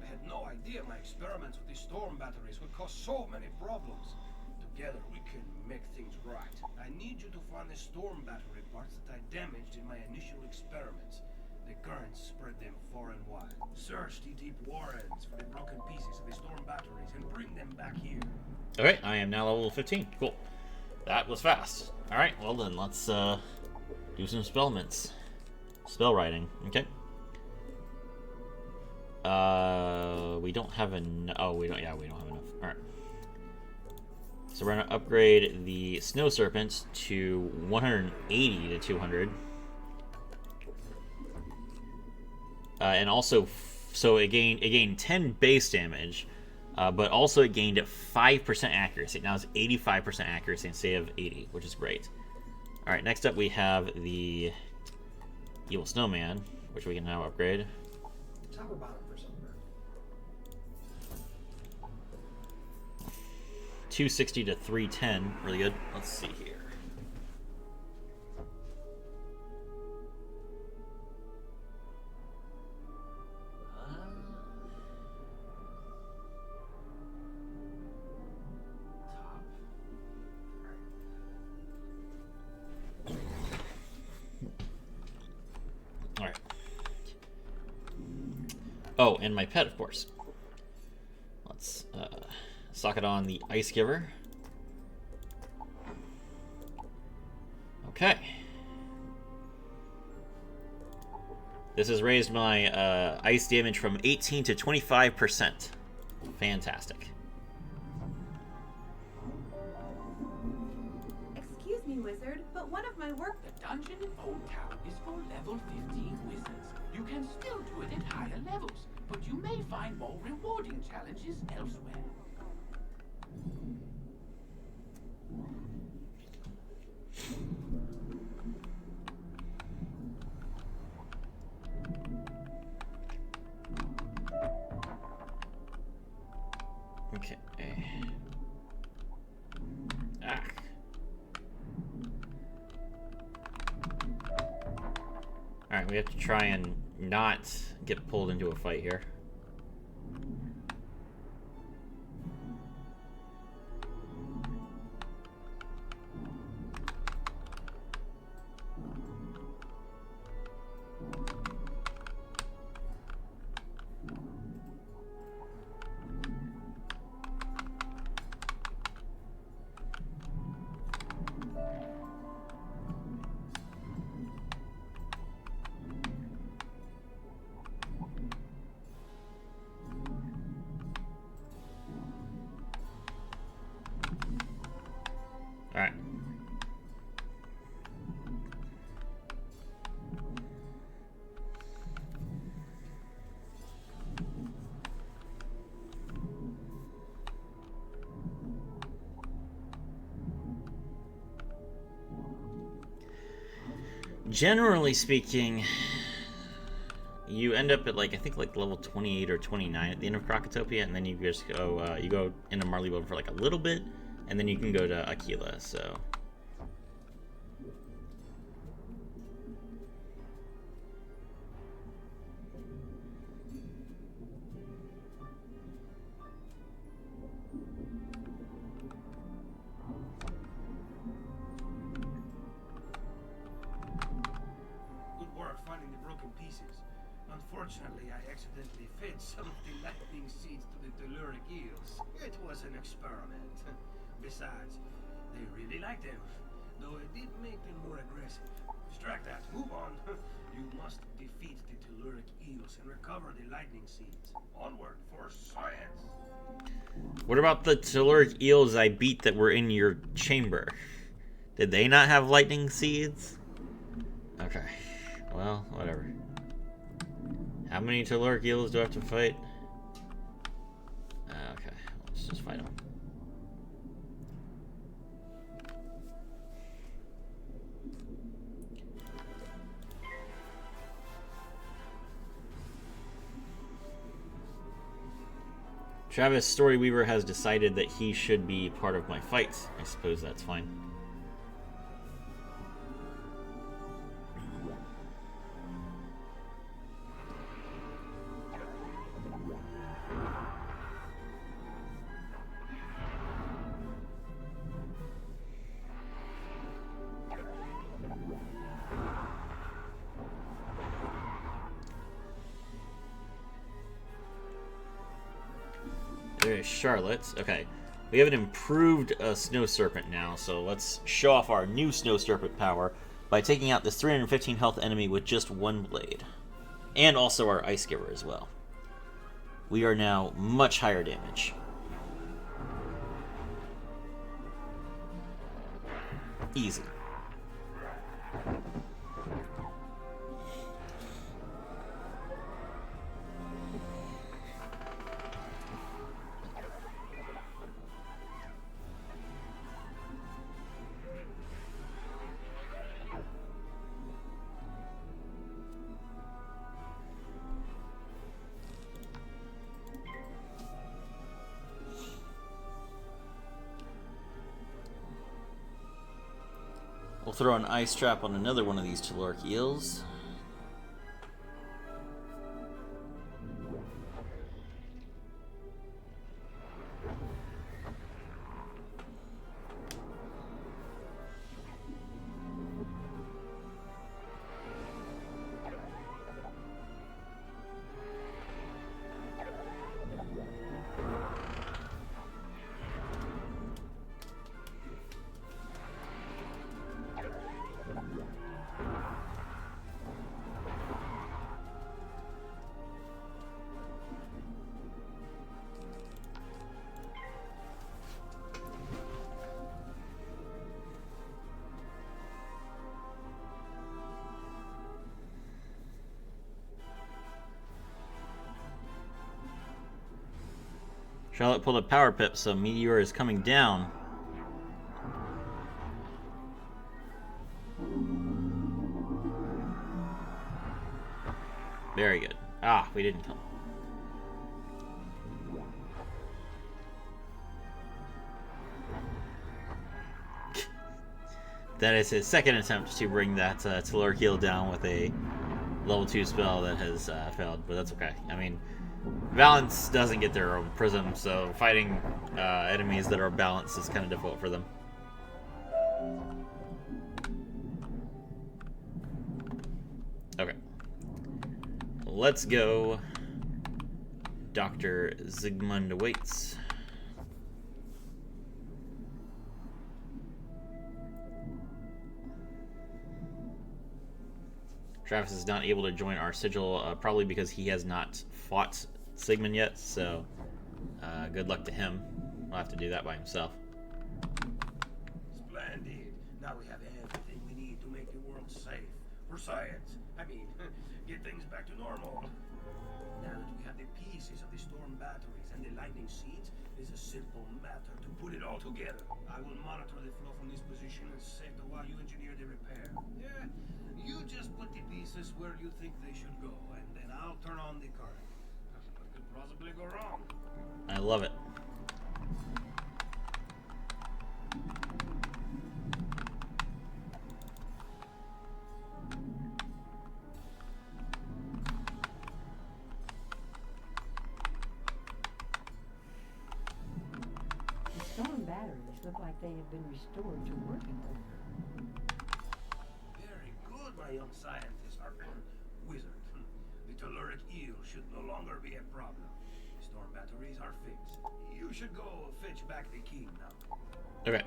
Speaker 12: I had no idea my experiments with these storm batteries would cause so many problems. Together we can make things right. I need you to find the storm battery parts that I damaged in my initial experiments. The currents spread them far and wide. Search the deep warrens for the broken pieces of the storm batteries and bring them back here.
Speaker 1: Okay, I am now level 15. Cool. That was fast. Alright, well then, let's do some spellments. Spell writing. Okay. We don't have enough. Oh, we don't have enough. Alright. So we're gonna upgrade the Snow Serpent to 180 to 200. And also, so it gained 10 base damage, but also it gained 5% accuracy. Now it's 85% accuracy instead of 80, which is great. Alright, next up we have the Evil Snowman, which we can now upgrade.
Speaker 5: Top or bottom for somewhere?
Speaker 1: 260 to 310, really good. Let's see here. Alright. Oh, and my pet, of course. Let's sock it on the Ice Giver. Okay. This has raised my ice damage from 18 to 25%. Fantastic.
Speaker 13: Excuse me, wizard, but one of my work...
Speaker 14: The dungeon in Old Town is for level 15 wizards. You can still do it at higher levels, but you may find more rewarding challenges elsewhere.
Speaker 1: Okay. Ah. Alright, we have to try and not get pulled into a fight here. generally speaking, you end up at, like, I think, like, level 28 or 29 at the end of Krokotopia, and then you just go, you go into Marleybone for, like, a little bit, and then you can go to Aquila, so...
Speaker 12: Unfortunately, I accidentally fed some of the lightning seeds to the telluric eels. It was an experiment. Besides, they really like them, though it did make them more aggressive. Distract that. Move on. You must defeat the telluric eels and recover the lightning seeds. Onward for science.
Speaker 1: What about the telluric eels I beat that were in your chamber? Did they not have lightning seeds? Okay. Well, whatever. How many telluric eels do I have to fight? Okay, let's just fight them. Travis Storyweaver has decided that he should be part of my fights. I suppose that's fine. There's Charlotte. Okay. We have an improved Snow Serpent now, so let's show off our new Snow Serpent power by taking out this 315 health enemy with just one blade. And also our Ice Giver as well. We are now much higher damage. Easy. We'll throw an ice trap on another one of these telluric eels. Charlotte pulled a power pip, so Meteor is coming down. Very good. Ah, we didn't kill him. That is his second attempt to bring that telluric eel down with a level 2 spell that has failed, but that's okay. I mean, Balance doesn't get their own prism, so fighting enemies that are balanced is kind of difficult for them. Okay. Let's go. Dr. Zygmunt awaits. Travis is not able to join our sigil, probably because he has not fought Sigmund yet, so good luck to him. We'll have to do that by himself.
Speaker 12: Splendid. Now we have everything we need to make the world safe. For science. I mean, get things back to normal. Now that we have the pieces of the storm batteries and the lightning seeds, it is a simple matter to put it all together. I will monitor the flow from this position and save the while you engineer the repair. Yeah, you just put the pieces where you think they should go, and then I'll turn on the current. What could possibly go wrong?
Speaker 1: I love it.
Speaker 3: The storm batteries look like they have been restored to working order.
Speaker 12: Very good, my young scientist. Wizard. The telluric eel should no longer be a problem. The storm batteries are fixed. You should go fetch back the king now.
Speaker 1: Okay,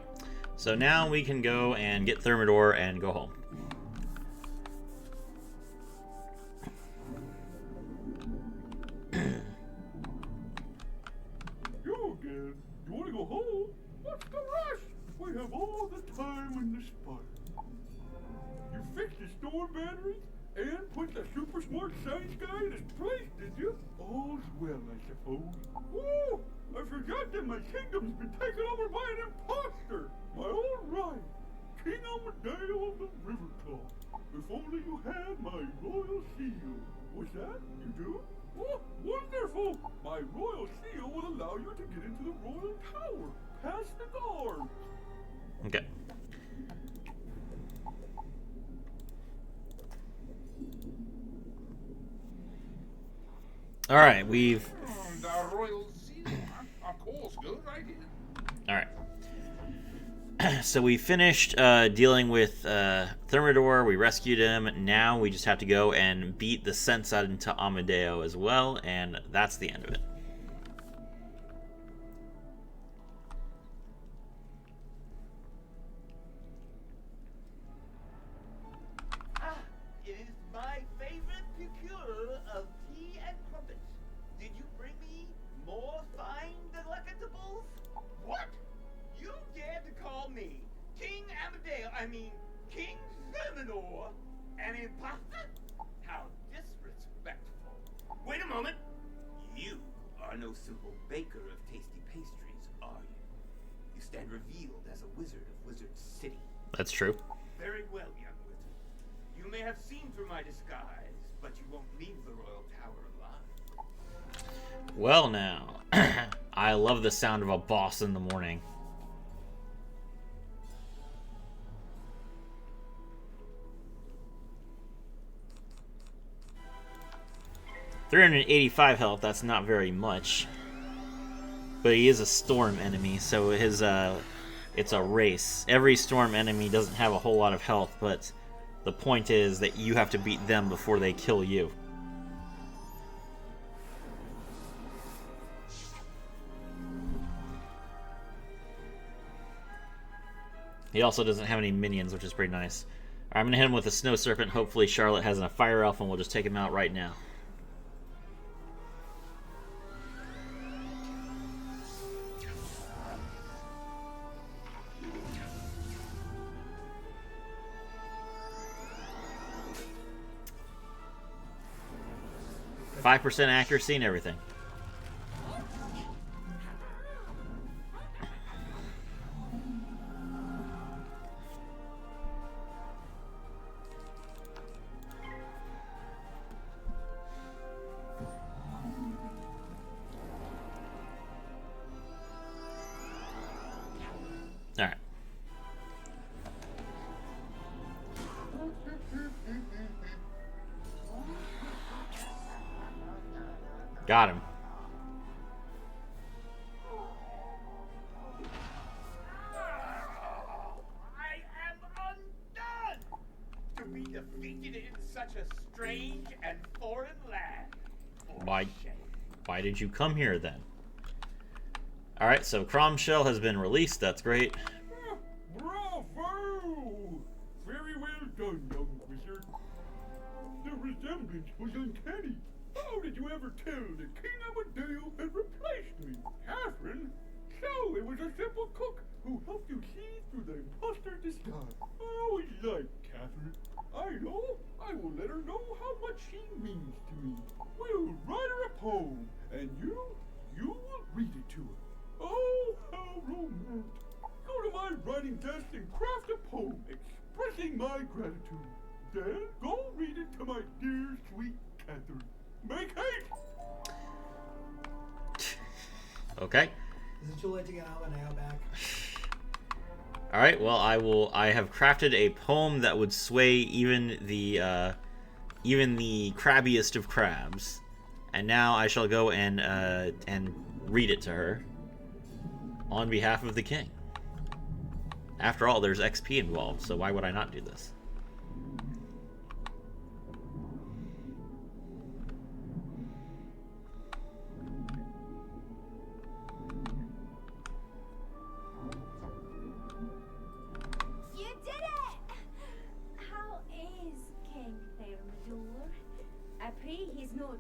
Speaker 1: so now we can go and get Thermidor and go home.
Speaker 2: You again? You want to go home? What's the rush? We have all the time in the spire. You fixed the storm batteries and put the super smart science guy in his place, did you? All's well, I suppose. Woo! I forgot that my kingdom's been taken over by an imposter. My own right, King Amadeo of the Riverclaw. If only you had my royal seal. What's that? You do? Oh, wonderful! My royal seal will allow you to get into the royal tower, past the guards.
Speaker 1: Okay. All right, we've.
Speaker 8: The royal seal, huh? Of course, good idea.
Speaker 1: All right. So we finished dealing with Thermidor. We rescued him. Now we just have to go and beat the sense out into Amadeo as well, and that's the end of it.
Speaker 14: It is my favorite liqueur of tea and crumpets. Did you bring me more fine delectables? What? You dare to call me King Amadeo, King Thermidor, an imposter? How disrespectful. Wait a moment. You are no simple baker of tasty pastries, are you? You stand revealed as a wizard of Wizard City.
Speaker 1: That's true.
Speaker 14: Very well, young wizard. You may have seen through my disguise, but you won't leave the royal tower alive.
Speaker 1: Well, now, I love the sound of a boss in the morning. $385 health, that's not very much. But he is a storm enemy, so his it's a race. Every storm enemy doesn't have a whole lot of health, but the point is that you have to beat them before they kill you. He also doesn't have any minions, which is pretty nice. Alright, I'm going to hit him with a Snow Serpent. Hopefully Charlotte has a Fire Elf, and we'll just take him out right now. %5 accuracy and everything. All right. Got him.
Speaker 14: I am undone to be defeated in such a strange and foreign land.
Speaker 1: Why did you come here then? Alright, so Cromshell has been released. That's great.
Speaker 2: Bravo! Very well done, young wizard. The resemblance was uncanny. How did you ever tell that King Amadeo had replaced me? Catherine? So it was a simple cook who helped you see through the imposter disguise. I always liked Catherine. I know. I will let her know how much she means to me. We'll write her a poem, and you will read it to her. Oh, how romantic. Go to my writing desk and craft a poem expressing my gratitude. Then go read it to my dear, sweet Catherine. Make haste!
Speaker 1: Okay.
Speaker 5: Is it too late to get Amadeo back?
Speaker 1: All right. Well, I have crafted a poem that would sway even the crabbiest of crabs, and now I shall go and read it to her on behalf of the king. After all, there's XP involved, so why would I not do this?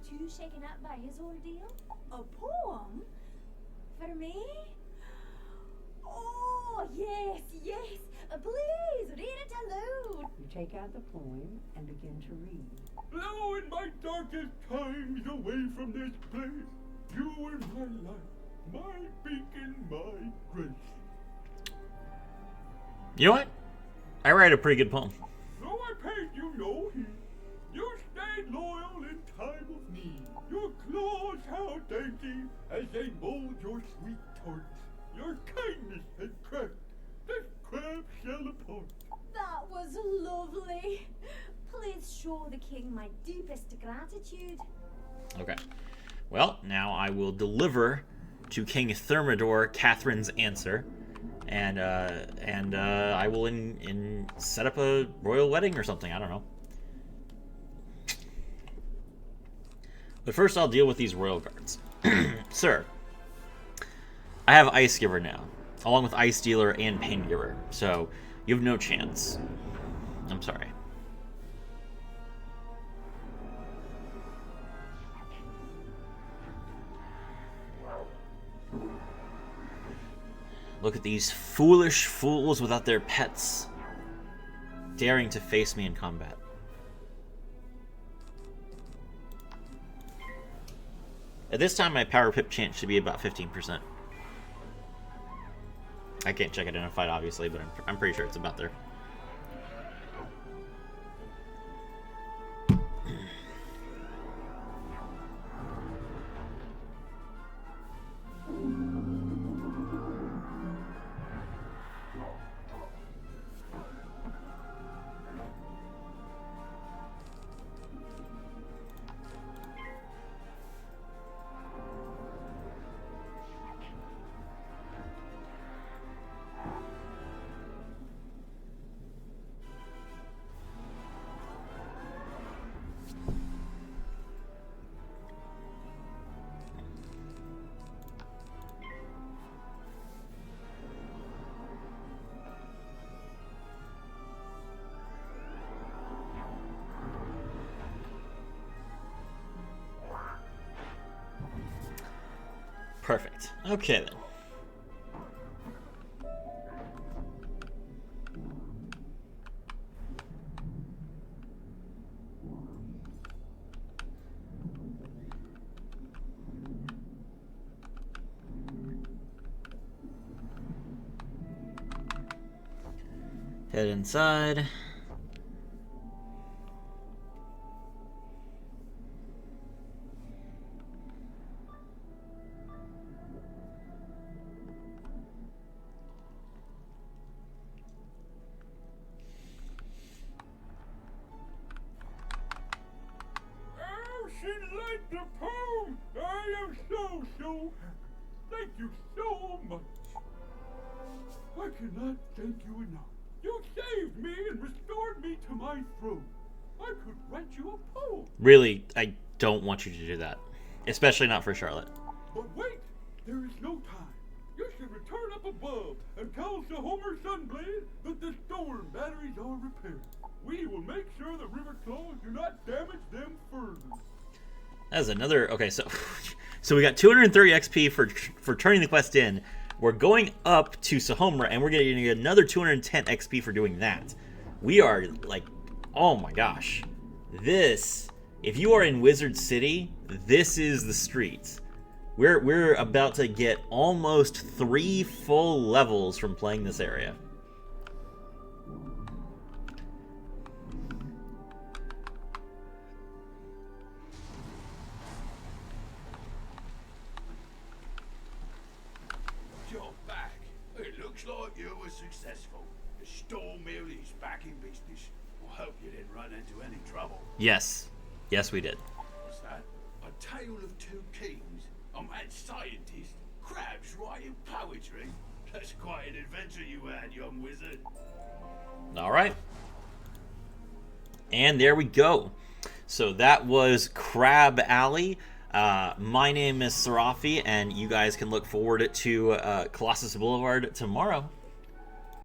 Speaker 9: Too shaken up by his ordeal? A poem? For me? Oh, yes, yes. Please, read it aloud.
Speaker 3: You take out the poem and begin to read.
Speaker 2: Now in my darkest times away from this place, you were my light, my beacon, my grace.
Speaker 1: You know what? I write a pretty good poem.
Speaker 2: So I paid you no heed. You stayed loyal in time of need. Your claws how dainty as they mold your sweet tarts. Your kindness had cracked this crab shell apart.
Speaker 9: That was lovely. Please show the king my deepest gratitude.
Speaker 1: Okay. Well, now I will deliver to King Thermidor Catherine's answer, and I will set up a royal wedding or something. I don't know. But first, I'll deal with these royal guards. Sir, I have Ice Giver now, along with Ice Dealer and Pain Giver, so you have no chance. I'm sorry. Look at these foolish fools without their pets, daring to face me in combat. At this time, my power pip chance should be about 15%. I can't check it in a fight, obviously, but I'm pretty sure it's about there. Perfect. Okay, then. Head inside.
Speaker 2: The poem! I am so thank you so much. I cannot thank you enough. You saved me and restored me to my throne. I could write you a poem.
Speaker 1: Really, I don't want you to do that. Especially not for Charlotte.
Speaker 2: But wait, there is no time. You should return up above and tell Sir Homer Sunblade that the storm batteries are repaired. We will make sure the river claws do not damage them further.
Speaker 1: That's another... Okay, so we got 230 XP for turning the quest in. We're going up to Sahomra, and we're getting another 210 XP for doing that. We are, like... Oh my gosh. This If you are in Wizard City, this is the streets. We're about to get almost 3 full levels from playing this area.
Speaker 2: You're back. It looks like you were successful. The store mill is back in business. I hope you didn't run into any trouble.
Speaker 1: Yes. Yes, we did.
Speaker 2: What's that? A tale of two kings? A mad scientist? Crabs writing poetry? That's quite an adventure you had, young wizard.
Speaker 1: All right. And there we go. So that was Crab Alley. My name is Serafi, and you guys can look forward to Colossus Boulevard tomorrow.